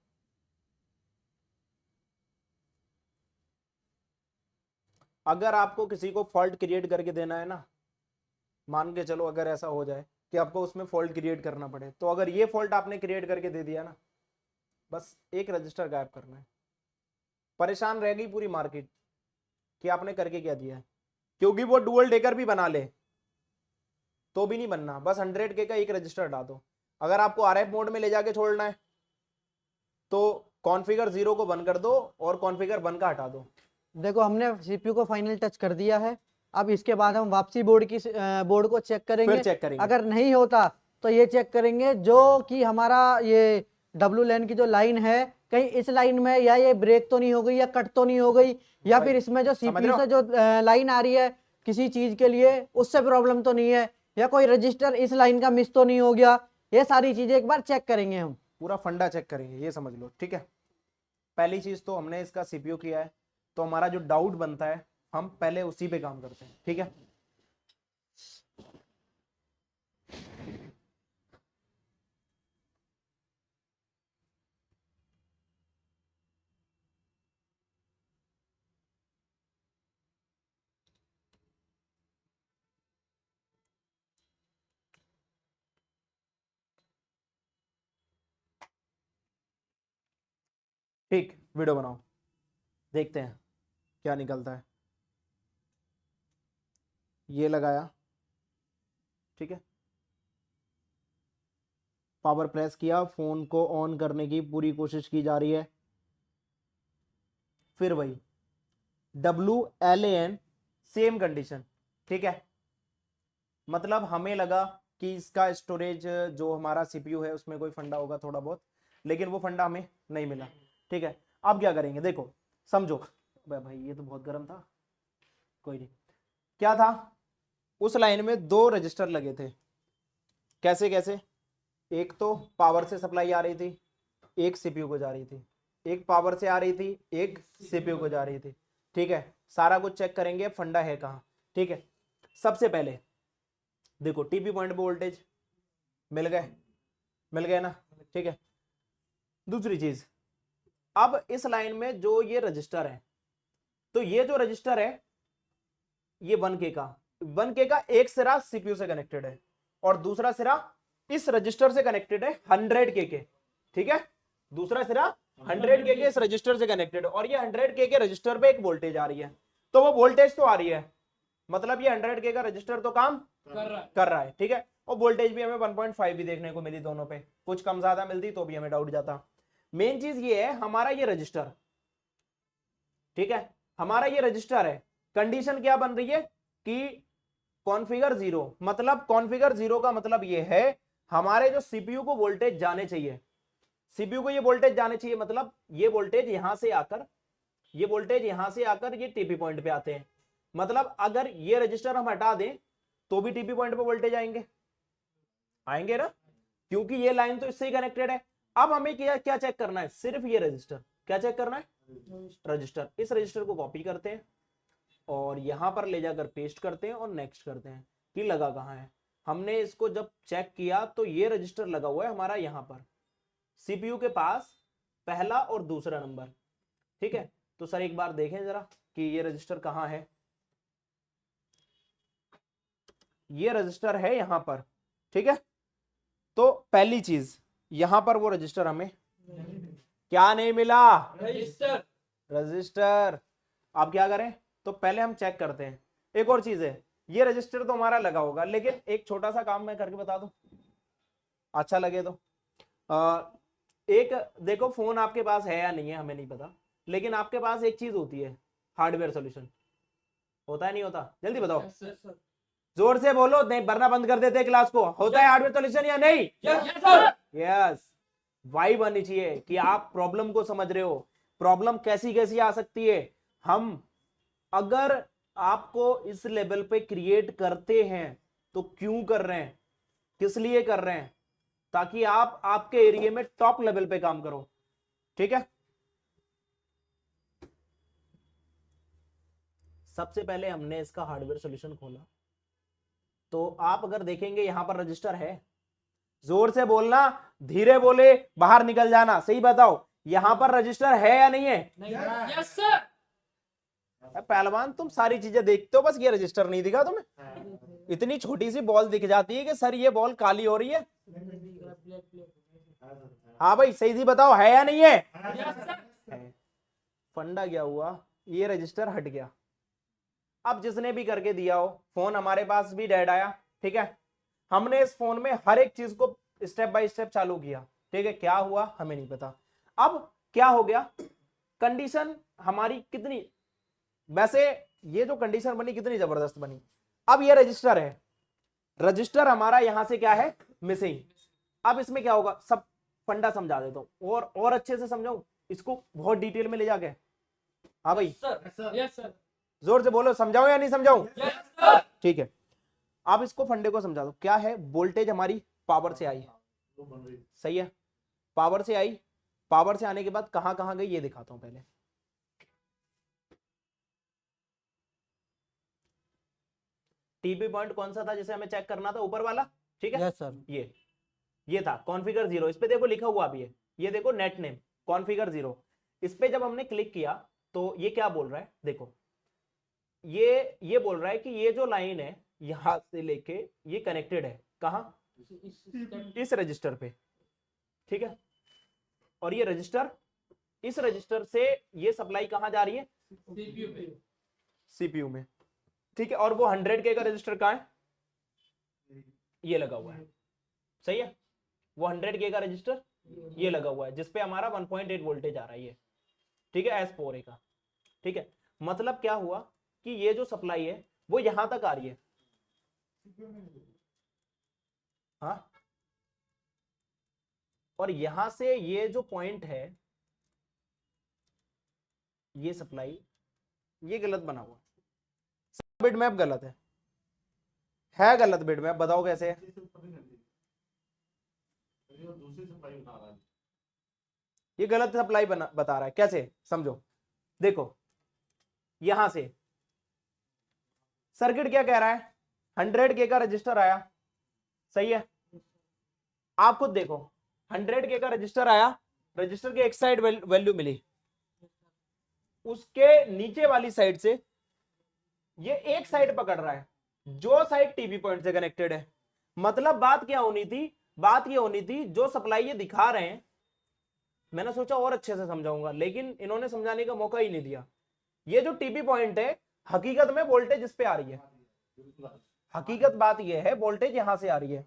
अगर आपको किसी को फॉल्ट क्रिएट करके देना है ना, मान के चलो अगर ऐसा हो जाए कि आपको उसमें फॉल्ट क्रिएट करना पड़े, तो अगर ये फॉल्ट आपने क्रिएट करके दे दिया ना, बस एक रजिस्टर गायब करना है, परेशान रह गई पूरी मार्केट कि आपने करके क्या दिया है। क्योंकि वो डुअल डेकर भी बना ले तो भी नहीं बनना, बस 100K का एक रजिस्टर हटा दो। अगर आपको आरएफ मोड में ले जाके छोड़ना है तो कॉन्फ़िगर 0 को बंद कर दो और कॉन्फ़िगर 1 का हटा दो। देखो हमने सीपीयू को फाइनल टच कर दिया है, अब इसके बाद हम वापसी बोर्ड को चेक करेंगे। फिर चेक करेंगे, अगर नहीं होता तो ये चेक करेंगे जो कि हमारा ये डब्ल्यू लैन की जो लाइन है कहीं इस लाइन में या ये ब्रेक तो नहीं हो गई या कट तो नहीं हो गई, या फिर इसमें जो समझ सीपीयू रहे से जो लाइन आ रही है किसी चीज के लिए उससे प्रॉब्लम तो नहीं है, या कोई रजिस्टर इस लाइन का मिस तो नहीं हो गया। ये सारी चीजें एक बार चेक करेंगे हम। पूरा फंडा चेक करेंगे, ये समझ लो, ठीक है। पहली चीज तो हमने इसका सीपीयू किया है, तो हमारा जो डाउट बनता है हम पहले उसी पे काम करते हैं, ठीक है। ठीक, वीडियो बनाओ, देखते हैं क्या निकलता है। ये लगाया, ठीक है, पावर प्रेस किया, फोन को ऑन करने की पूरी कोशिश की जा रही है, फिर वही WLAN सेम कंडीशन, ठीक है। मतलब हमें लगा कि इसका स्टोरेज जो हमारा सीपीयू है उसमें कोई फंडा होगा थोड़ा बहुत, लेकिन वो फंडा हमें नहीं मिला, ठीक है। अब क्या करेंगे, देखो समझो। भाई ये तो बहुत गर्म था, कोई नहीं। क्या था, उस लाइन में 2 रजिस्टर लगे थे। कैसे कैसे, एक तो पावर से सप्लाई आ रही थी, एक सीपीयू को जा रही थी, एक पावर से आ रही थी, एक सीपीयू को जा रही थी, ठीक है। सारा कुछ चेक करेंगे फंडा है कहाँ, ठीक है। सबसे पहले देखो टीपी पॉइंट पे वोल्टेज मिल गए ना, ठीक है। दूसरी चीज, अब इस लाइन में जो ये रजिस्टर है, तो ये जो रजिस्टर है ये 1K का एक सिरा सीपीयू से कनेक्टेड है और दूसरा सिरा इस रजिस्टर से कनेक्टेड है 100K के, ठीक है। दूसरा सिरा 100K के इस रजिस्टर से कनेक्टेड है और ये 100K के रजिस्टर पे एक वोल्टेज आ रही है, तो वो वोल्टेज तो आ रही है, मतलब ये 100K का रजिस्टर तो काम कर रहा है, ठीक है। और वोल्टेज भी हमें 1.5 भी देखने को मिली दोनों पे, कुछ कम ज्यादा मिलती तो भी हमें डाउट जाता। मेन चीज ये है हमारा ये रजिस्टर, ठीक है, हमारा ये रजिस्टर है। कंडीशन क्या बन रही है कि कॉन्फ़िगर 0, मतलब कॉन्फ़िगर 0 का मतलब ये है हमारे जो सीपीयू को वोल्टेज जाने चाहिए, सीपीयू को ये वोल्टेज जाने चाहिए, मतलब ये वोल्टेज यहां से आकर ये टीपी पॉइंट पे आते हैं। मतलब अगर ये रजिस्टर हम हटा दें तो भी टीपी पॉइंट पे वोल्टेज आएंगे ना, क्योंकि ये लाइन तो इससे ही कनेक्टेड है। अब हमें क्या चेक करना है, सिर्फ ये रजिस्टर, क्या चेक करना है, रजिस्टर। इस रजिस्टर को कॉपी करते हैं और यहां पर ले जाकर पेस्ट करते हैं और नेक्स्ट करते हैं कि लगा कहां है। हमने इसको जब चेक किया तो ये रजिस्टर लगा हुआ है हमारा यहां पर सीपीयू के पास, पहला और दूसरा नंबर, ठीक है। तो सर एक बार देखें जरा कि ये रजिस्टर कहां है। ये रजिस्टर है यहां पर, ठीक है। तो पहली चीज यहां पर वो रजिस्टर हमें क्या नहीं मिला, रजिस्टर। आप क्या करें, तो पहले हम चेक करते हैं। एक और चीज है, ये रजिस्टर तो हमारा लगा होगा, लेकिन एक छोटा सा काम मैं करके बता दूं, अच्छा लगे तो। एक देखो, फोन आपके पास है या नहीं है हमें नहीं पता, लेकिन आपके पास एक चीज होती है, हार्डवेयर सॉल्यूशन। होता है नहीं होता, जल्दी बताओ, जोर से बोलो, नहीं वरना बंद कर देते क्लास को। होता है हार्डवेयर सॉल्यूशन या नहीं? यस। वाइब आनी चाहिए कि आप प्रॉब्लम को समझ रहे हो, प्रॉब्लम कैसी कैसी आ सकती है। हम अगर आपको इस लेवल पे क्रिएट करते हैं तो क्यों कर रहे हैं, किस लिए कर रहे हैं, ताकि आप आपके एरिया में टॉप लेवल पे काम करो, ठीक है। सबसे पहले हमने इसका हार्डवेयर सॉल्यूशन खोला, तो आप अगर देखेंगे यहां पर रजिस्टर है। जोर से बोलना, धीरे बोले, बाहर निकल जाना, सही बताओ यहां पर रजिस्टर है या नहीं है? Yes sir. पहलवान तुम सारी चीजें देखते हो, बस ये रजिस्टर नहीं दिखा तुम्हें। इतनी छोटी सी बॉल दिख जाती है कि सर ये बॉल काली हो रही है। हाँ भाई सही सी बताओ, है या नहीं है? है। फंडा क्या हुआ, ये रजिस्टर हट गया। अब जिसने भी करके दिया हो, फोन हमारे पास भी डेड आया, ठीक है। हमने इस फोन में हर एक चीज को स्टेप बाय स्टेप चालू किया, ठीक है। क्या हुआ हमें नहीं पता। अब क्या हो गया, कंडीशन हमारी कितनी, वैसे ये जो कंडीशन बनी कितनी जबरदस्त बनी। अब ये रजिस्टर है, रजिस्टर हमारा यहां से क्या है, मिसिंग। अब इसमें क्या होगा, सब फंडा समझा देता हूं और अच्छे से समझाऊं। इसको बहुत डिटेल में ले जाके, हाँ भाई सर यस सर जोर से बोलो, समझाओ या नहीं समझाऊं? यस सर ठीक है, आप इसको फंडे को समझा दो। क्या है, वोल्टेज हमारी पावर से आई, सही है, पावर से आई, पावर से आने के बाद कहां कहां गई ये दिखाता हूं पहले। टीपी पॉइंट कौन सा था जिसे हमें चेक करना था, ऊपर वाला, ठीक है, यस सर। ये था कॉन्फ़िगर 0। इस पे देखो लिखा हुआ भी है, ये देखो नेट नेम कॉन्फ़िगर 0। इस पे जब हमने क्लिक किया तो ये क्या बोल रहा है, देखो ये बोल रहा है कि ये जो लाइन है यहां से लेके ये कनेक्टेड है कहां, इस रजिस्टर पे, ठीक है, और ये रजिस्टर, इस रजिस्टर से ये सप्लाई कहां जा रही है, सीपीयू पे सीपीयू में, ठीक है। और वो 100K का रजिस्टर कहां है, ये लगा हुआ है, सही है, वो 100K का रजिस्टर ये लगा हुआ है जिसपे हमारा 1.8 वोल्टेज आ रहा है ये, ठीक है, S4A का, ठीक है। मतलब क्या हुआ कि ये जो सप्लाई है वो यहां तक आ रही है, हाँ, और यहां से ये जो पॉइंट है ये सप्लाई, ये गलत बना हुआ, बिट मैप गलत है गलत बिट मैप, बताओ कैसे है, ये गलत सप्लाई बता रहा है, कैसे समझो, देखो यहां से सर्किट क्या कह रहा है, 100K का रजिस्टर आया, सही है, आप खुद देखो 100K का रजिस्टर आया, रजिस्टर के एक साइड वैल्यू मिली, उसके नीचे वाली साइड से ये एक साइड पकड़ रहा है जो साइड टीपी पॉइंट से कनेक्टेड है। मतलब बात क्या होनी थी, बात ये होनी थी जो सप्लाई ये दिखा रहे हैं, मैंने सोचा और अच्छे से समझाऊंगा लेकिन इन्होंने समझाने का मौका ही नहीं दिया। ये जो टीपी पॉइंट है हकीकत में वोल्टेज इस पे आ रही है, हकीकत बात ये है वोल्टेज यहां से आ रही है,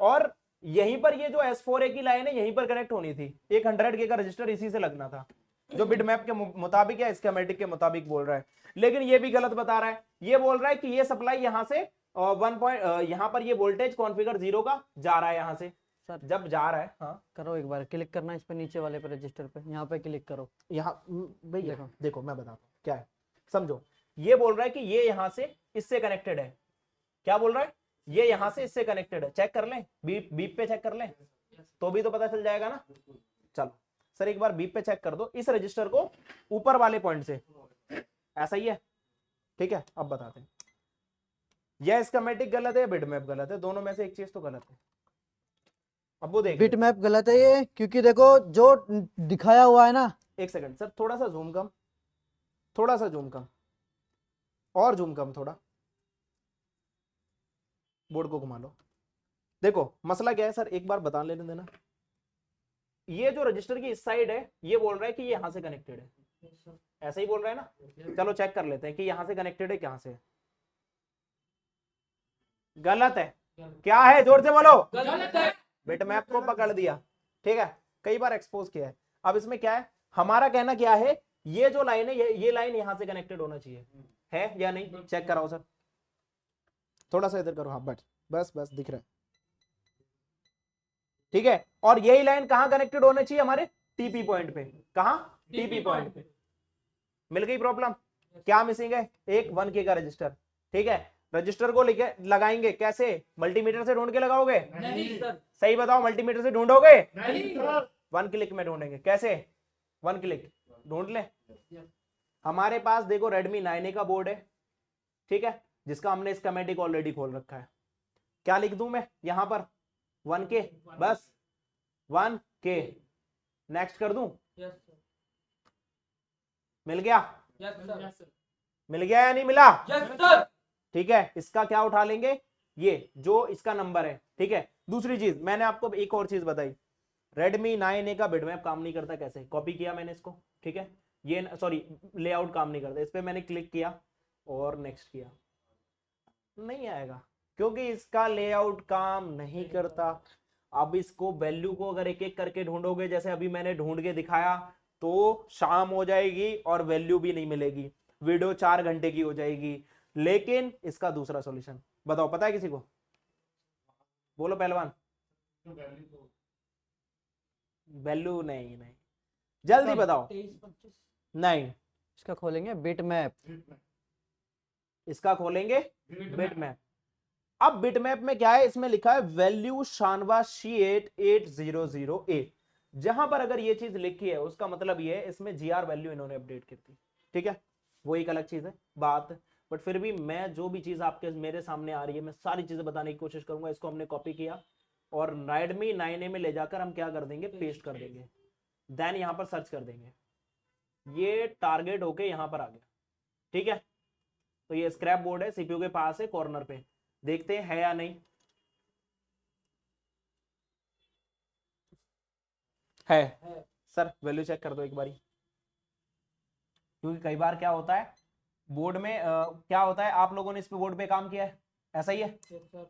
और यहीं पर ये जो S4A की लाइन है यहीं पर कनेक्ट होनी थी, एक 100K का रजिस्टर इसी से लगना था जो बिट मैप के मुताबिक या स्कीमेटिक के मुताबिक बोल रहा है। लेकिन ये भी गलत बता रहा है, ये बोल रहा है कि ये सप्लाई यहां से यहां पर ये वोल्टेज कॉन्फ़िगर 0 का जा रहा है यहां से, सर जब जा रहा है, हाँ करो एक बार क्लिक करना इस पे, नीचे वाले पे रजिस्टर पे, यहाँ पे क्लिक करो। यहाँ भैया देखो। देखो मैं बताता हूँ क्या है, समझो, ये बोल रहा है कि ये यहां से इससे कनेक्टेड है, क्या बोल रहा है, ये यहां से इससे कनेक्टेड है, चेक कर लें, बीप बीप पे चेक कर लें तो भी तो पता चल जाएगा ना। चलो सर एक बार बीप पे चेक कर दो इस रजिस्टर को ऊपर वाले पॉइंट से, ऐसा ही है, ठीक है। अब बताते हैं यह स्कीमेटिक गलत है, बिट मैप गलत है, दोनों में से एक चीज तो गलत है। अब वो देख बिट मैप गलत है ये, क्योंकि देखो जो दिखाया हुआ है ना, एक सेकंड सर, थोड़ा सा जूम कम, थोड़ा सा जूम कम, और जूम कम थोड़ा, बोर्ड को घुमा लो। देखो मसला क्या है सर, एक बार बता लेने देना, ये जो रजिस्टर की इस साइड है ये बोल रहा है कि ये यहां से कनेक्टेड है, ऐसा ही बोल रहा है ना। चलो चेक कर लेते हैं कि यहां से कनेक्टेड है कहां से, गलत है, क्या है जोर से बोलो, गलत है बिट मैप को पकड़ दिया, ठीक है, कई बार एक्सपोज किया है। अब इसमें क्या है, हमारा कहना क्या है, ये जो लाइन है ये लाइन यहां से कनेक्टेड होना चाहिए, है या नहीं, चेक कराओ सर, थोड़ा सा इधर करो, हाँ बस बस बस दिख रहा है, ठीक है। और यही लाइन कहां कनेक्टेड होना चाहिए, हमारे टीपी पॉइंट पे, कहां, टीपी पॉइंट पे। मिल गई प्रॉब्लम, क्या मिसिंग है, एक 1K का रजिस्टर, ठीक है। रजिस्टर को लेके लगाएंगे कैसे, मल्टीमीटर से ढूंढ के लगाओगे, नहीं सर सही बताओ, मल्टीमीटर से ढूंढोगे, नहीं सर 1 क्लिक में ढूंढेंगे, कैसे, 1 क्लिक ढूंढ ले। हमारे पास देखो Redmi 9A का बोर्ड है, ठीक है, जिसका हमने स्कीमेटिक ऑलरेडी खोल रखा है। क्या लिख दूं मैं यहां पर, 1K, बस 1K, नेक्स्ट कर दूं, यस सर मिल गया, यस सर मिल गया या नहीं मिला, यस सर ठीक है। इसका क्या उठा लेंगे, ये जो इसका नंबर है, ठीक है। दूसरी चीज मैंने आपको एक और चीज बताई, Redmi 9A का बिटमैप काम नहीं करता, कैसे, कॉपी किया मैंने इसको, ठीक है, ये सॉरी लेआउट काम नहीं करता, इस पे मैंने क्लिक किया और नेक्स्ट किया, नहीं आएगा क्योंकि इसका लेआउट काम नहीं करता। अब इसको वैल्यू को अगर एक एक करके ढूंढोगे, जैसे अभी मैंने ढूंढ के दिखाया, तो शाम हो जाएगी और वैल्यू भी नहीं मिलेगी, वीडियो 4 घंटे की हो जाएगी। लेकिन इसका दूसरा सॉल्यूशन बताओ, पता है किसी को, बोलो पहलवान, वैल्यू नहीं, जल्दी बताओ। 23-25 नहीं, इसका खोलेंगे बिट मैप। इसका खोलेंगे बिट मैप। अब बिट मैप में क्या है, इसमें लिखा है वैल्यू शानवा C88008। जहां पर अगर ये चीज लिखी है उसका मतलब ये है इसमें GR वैल्यू इन्होंने अपडेट की थी, ठीक है, वो एक अलग चीज है बात। बट फिर भी मैं जो भी चीज आपके मेरे सामने आ रही है मैं सारी चीजें बताने की कोशिश करूंगा। इसको हमने कॉपी किया और Redmi 9A में ले जाकर हम क्या कर देंगे, पेस्ट कर देंगे, देन यहां पर सर्च कर देंगे, ये टारगेट होके यहां पर आ गया, ठीक है। तो ये स्क्रैप बोर्ड है, सीपीयू के पास है कॉर्नर पे, देखते हैं है या नहीं है। सर वैल्यू चेक कर दो एक बारी, क्योंकि कई बार क्या होता है बोर्ड में क्या होता है, आप लोगों ने इस पे बोर्ड पे काम किया है, ऐसा ही है, Yes, sir.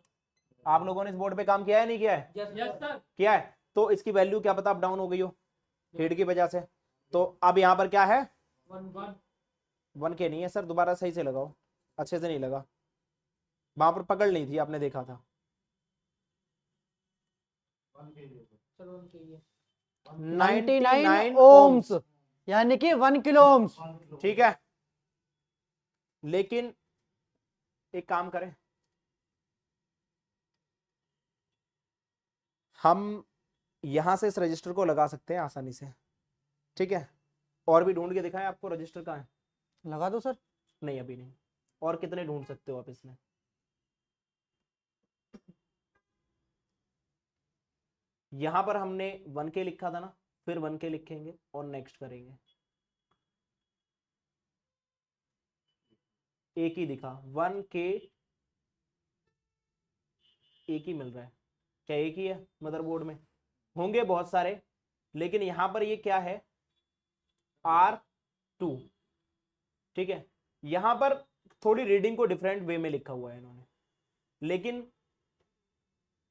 आप लोगों ने इस बोर्ड पे काम किया है नहीं किया है, Yes, sir. किया है। तो इसकी वैल्यू क्या पता अप डाउन हो गई हो हीट की वजह से। तो अब यहाँ पर क्या है, 1-1. 1K नहीं है सर, दोबारा सही से लगाओ, अच्छे से नहीं लगा, वहां पर पकड़ नहीं थी, आपने देखा था। Sir, 1K ही है. 99 ओम्स, यानी कि 1 किलो ओम्स। ठीक है, लेकिन एक काम करें, हम यहां से इस रजिस्टर को लगा सकते हैं आसानी से, ठीक है। और भी ढूंढ के दिखाएं आपको, रजिस्टर कहाँ है? लगा दो सर। नहीं अभी नहीं, और कितने ढूंढ सकते हो आप इसमें? यहां पर हमने 1K लिखा था ना, फिर 1K लिखेंगे और नेक्स्ट करेंगे, एक ही दिखा 1K, एक ही मिल रहा है, क्या एक ही है? मदरबोर्ड में होंगे बहुत सारे, लेकिन यहां पर ये क्या है, R2, ठीक है। यहां पर थोड़ी रीडिंग को डिफरेंट वे में लिखा हुआ है इन्होंने, लेकिन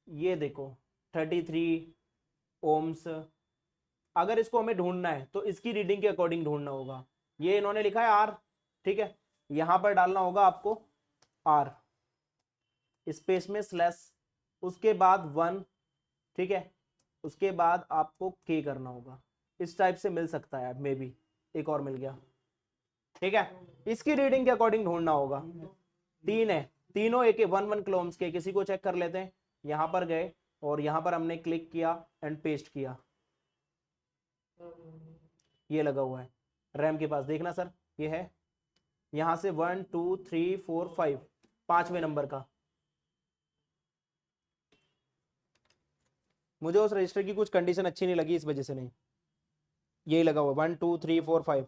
ये देखो 33 ओम्स, अगर इसको हमें ढूंढना है तो इसकी रीडिंग के अकॉर्डिंग ढूंढना होगा। ये इन्होंने लिखा है R, ठीक है, यहां पर डालना होगा आपको R, स्पेस में स्लैश, उसके बाद 1, ठीक है, उसके बाद आपको K करना होगा। इस टाइप से मिल सकता है, मे बी एक और मिल गया, ठीक है। इसकी रीडिंग के अकॉर्डिंग ढूंढना होगा। 3 है, तीनों एक 1-1 किलो ओम्स के, किसी को चेक कर लेते हैं। यहां पर गए और यहां पर हमने क्लिक किया एंड पेस्ट किया, ये लगा हुआ है रैम के पास, देखना सर ये है, यहां से 1 2 3 4 5, 5वें नंबर का। मुझे उस रजिस्टर की कुछ कंडीशन अच्छी नहीं लगी, इस वजह से नहीं, यही लगा हुआ 1 2 3 4 5,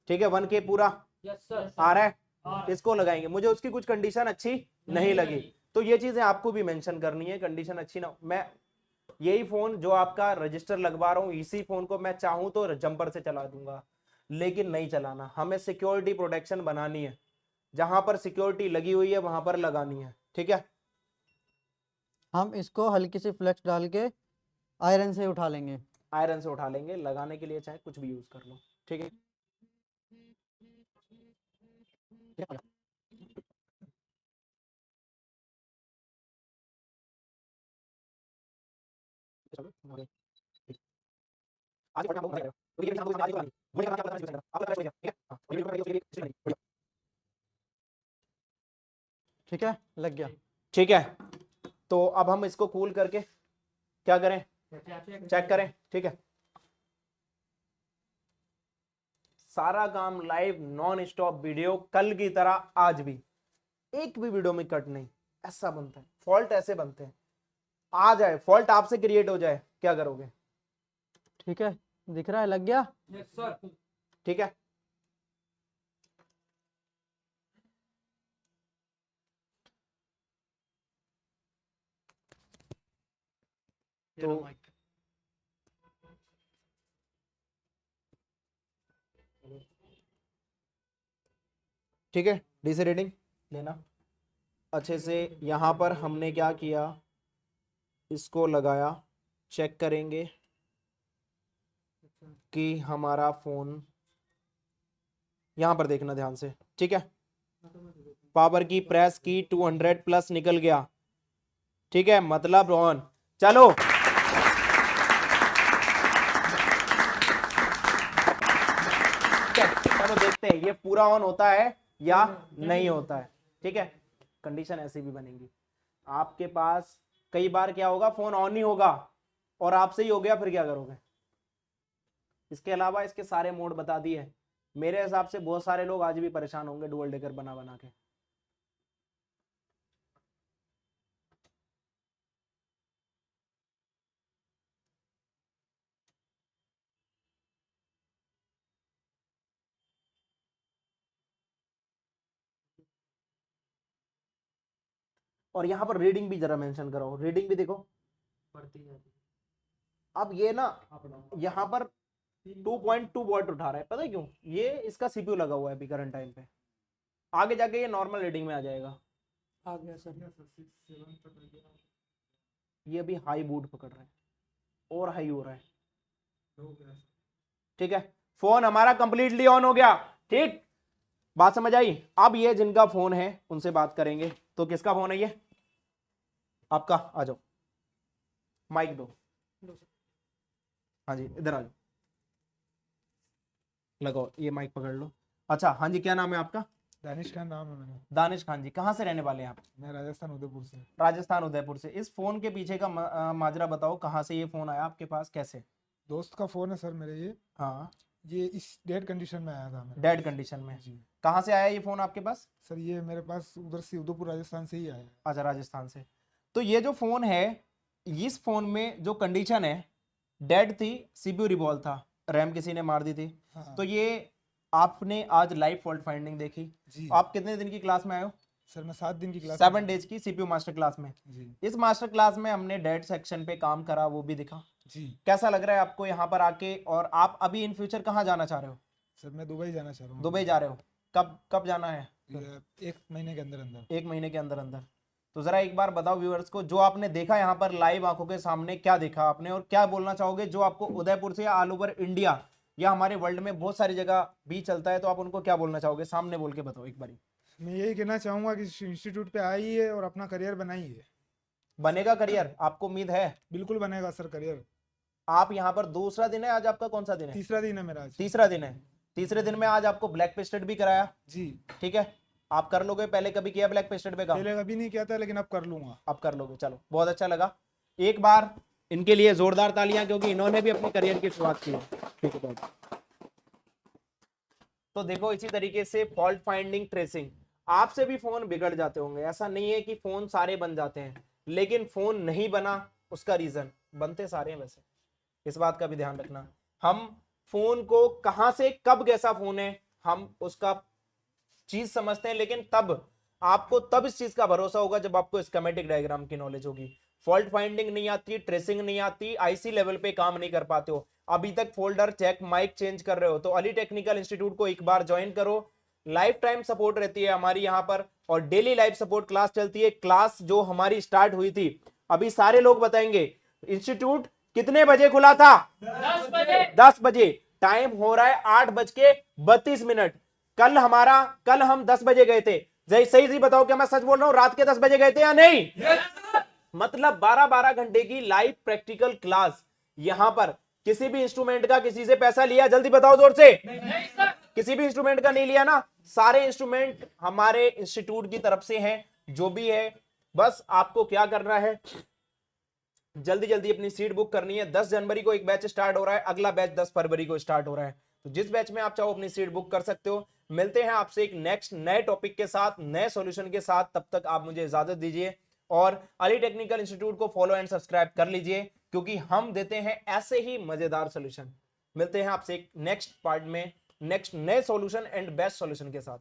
ठीक है। 1K पूरा Yes, sir. आ रहा है, इसको लगाएंगे। मुझे उसकी कुछ कंडीशन अच्छी नहीं लगी, तो ये चीजें आपको भी मेंशन करनी है, कंडीशन अच्छी ना। मैं यही फोन जो आपका रजिस्टर लगवा रहा हूँ, इसी फोन को मैं चाहूं तो जंपर से चला दूंगा, लेकिन नहीं चलाना, हमें सिक्योरिटी प्रोटेक्शन बनानी है, जहां पर सिक्योरिटी लगी हुई है वहां पर लगानी है, ठीक है। हम इसको हल्की सी फ्लेक्स डाल के आयरन से उठा लेंगे। आयरन से उठा लेंगे, लगाने के लिए चाहे कुछ भी यूज कर लो, ठीक है। आज ही पढ़ना बहुत मजा आएगा, क्योंकि ये भी आज ही पढ़ानी है। मुझे करना क्या पता है, आपका क्या ठीक है। हां, वीडियो बनाएंगे उसके लिए हिस्ट्री नहीं, ठीक है, लग गया। ठीक है। तो अब हम इसको कूल करके क्या करें, चेक करें, ठीक है। सारा काम लाइव नॉन स्टॉप वीडियो, कल की तरह आज भी, एक भी वीडियो में कट नहीं। ऐसा बनता है, फॉल्ट ऐसे बनते हैं, आ जाए फॉल्ट आपसे क्रिएट हो जाए, क्या करोगे? ठीक है, दिख रहा है, लग गया। Yes, sir. ठीक है। तो ठीक है, डीसी रीडिंग लेना अच्छे से। यहां पर हमने क्या किया, इसको लगाया, चेक करेंगे कि हमारा फोन, यहां पर देखना ध्यान से, ठीक है। पावर की प्रेस की 200 प्लस निकल गया, ठीक है, मतलब ऑन। चलो तो देखते हैं ये पूरा ऑन होता है या नहीं होता है। ठीक है, कंडीशन ऐसी भी बनेगी। आपके पास कई बार क्या होगा, फोन ऑन ही होगा और आपसे ही हो गया, फिर क्या करोगे? इसके अलावा इसके सारे मोड बता दिए। मेरे हिसाब से बहुत सारे लोग आज भी परेशान होंगे डुअल डेकर बना बना के। और यहाँ पर रीडिंग भी जरा मेंशन करो, रीडिंग भी देखो। बढ़ती जाती अब ये ना है। यहाँ पर 2.2 वॉट उठा रहा है, पता है क्यों? ये इसका सीपीयू लगा हुआ है अभी करंट टाइम पे। आगे जाके ये नॉर्मल रीडिंग में आ जाएगा। आ गया सर। ये अभी हाई बूट पकड़ रहा है और हाई हो रहा है। ठीक है, फोन हमारा कंप्लीटली ऑन हो गया। ठीक, बात समझ आई? अब ये जिनका फोन है उनसे बात करेंगे। तो किसका फोन है ये? आपका। आ जाओ, माइक दो। हाँ जी, इधर आ जाओ, लगाओ ये माइक पकड़ लो। अच्छा, हाँ जी, क्या नाम है आपका? दानिश खान नाम है मेरा। दानिश खान जी, कहाँ से रहने वाले हैं आप? मैं राजस्थान उदयपुर से। राजस्थान उदयपुर से। इस फोन के पीछे का माजरा बताओ, कहाँ से ये फोन आया आपके पास, कैसे? दोस्त का फोन है सर मेरे ये। हाँ, ये इस डेड कंडीशन में आया था मेरे डेड कंडीशन में। जी कहाँ से आया ये फोन आपके पास? सर, ये मेरे पास उधर से उदयपुर राजस्थान से ही आया है। अच्छा, राजस्थान से। तो ये जो फोन है, इस फोन में जो कंडीशन है, डेड थी, सीपीयू रिवॉल्व था, रैम किसी ने मार दी थी। हाँ तो ये आपने आज लाइव फॉल्ट फाइंडिंग देखी। जी। आप कितने दिन की क्लास में आए हो? सर मैं 7 दिन की क्लास 7 डेज की सीपीयू मास्टर क्लास में। जी इस मास्टर क्लास में हमने डेड सेक्शन पे काम करा, वो भी दिखा। जी। कैसा लग रहा है आपको यहाँ पर आके? और आप अभी इन फ्यूचर कहाँ जाना चाह रहे हो? सर मैं दुबई जाना चाह रहा हूँ। दुबई जा रहे हो? कब कब जाना है? ये 1 महीने के अंदर अंदर। 1 महीने के अंदर अंदर। तो जरा एक बार बताओ व्यूअर्स को, जो आपने देखा यहाँ पर लाइव आंखों के सामने, क्या देखा आपने और क्या बोलना चाहोगे? जो आपको उदयपुर से या ऑल ओवर इंडिया या हमारे वर्ल्ड में बहुत सारी जगह भी चलता है, तो आप उनको क्या बोलना चाहोगे? सामने बोल के बताओ एक बारी। मैं यही कहना चाहूँगा कि इंस्टीट्यूट पे आइए और अपना करियर बनाइए। बनेगा करियर? आपको उम्मीद है? बिल्कुल बनेगा सर करियर। आप यहाँ पर दूसरा दिन है आज, आपका कौन सा दिन है? तीसरा दिन है मेरा आज। तीसरा दिन है। तीसरे दिन में आज आपको ब्लैक पेस्टेड भी कराया। जी। ठीक है, आप कर लोगे? पहले कभी किया ब्लैक पेस्टेड पे काम? पहले कभी नहीं किया था, लेकिन अब कर लूंगा। अब कर लोगे, चलो बहुत अच्छा लगा। एक बार इनके लिए जोरदार तालियां, क्योंकि इन्होंने भी अपने करियर की शुरुआत की है। ठीक है बहुत। तो देखो, इसी तरीके से फॉल्ट फाइंडिंग, ट्रेसिंग, आपसे भी फोन बिगड़ जाते होंगे। ऐसा नहीं है कि फोन सारे बन जाते हैं, लेकिन फोन नहीं बना उसका रीजन, बनते सारे हैं वैसे, इस बात का भी ध्यान रखना। हम फोन को कहां से कब कैसा फोन है हम उसका चीज समझते हैं, लेकिन तब आपको तब इस चीज का भरोसा होगा जब आपको स्कीमेटिक डायग्राम की नॉलेज होगी। फॉल्ट फाइंडिंग नहीं आती, ट्रेसिंग नहीं आती, आईसी लेवल पे काम नहीं कर पाते हो, अभी तक फोल्डर चेक, माइक चेंज कर रहे हो, तो अली टेक्निकल इंस्टीट्यूट को एक बार ज्वाइन करो। लाइफ टाइम सपोर्ट रहती है हमारी यहाँ पर, और डेली लाइव सपोर्ट क्लास चलती है। क्लास जो हमारी स्टार्ट हुई थी, अभी सारे लोग बताएंगे इंस्टीट्यूट कितने बजे खुला था? 10 बजे। 10 बजे। टाइम हो रहा है 8:32। कल हम 10 बजे गए थे। सही बताओ, क्या मैं सच बोल रहा हूं? रात के 10 बजे गए थे या नहीं? मतलब 12-12 घंटे की लाइव प्रैक्टिकल क्लास। यहां पर किसी भी इंस्ट्रूमेंट का किसी से पैसा लिया? जल्दी बताओ जोर से। नहीं सर। किसी भी इंस्ट्रूमेंट का नहीं लिया ना? सारे इंस्ट्रूमेंट हमारे इंस्टीट्यूट की तरफ से हैं। जो भी है, बस आपको क्या करना है, जल्दी जल्दी अपनी सीट बुक करनी है। 10 जनवरी को एक बैच स्टार्ट हो रहा है, अगला बैच 10 फरवरी को स्टार्ट हो रहा है। तो जिस बैच में आप चाहो अपनी सीट बुक कर सकते हो। मिलते हैं आपसे एक नेक्स्ट नए टॉपिक के साथ, नए सॉल्यूशन के साथ। तब तक आप मुझे इजाजत दीजिए और अली टेक्निकल इंस्टीट्यूट को फॉलो एंड सब्सक्राइब कर लीजिए, क्योंकि हम देते हैं ऐसे ही मजेदार सॉल्यूशन। मिलते हैं आपसे एक नेक्स्ट पार्ट में, नेक्स्ट नए सॉल्यूशन एंड बेस्ट सॉल्यूशन के साथ।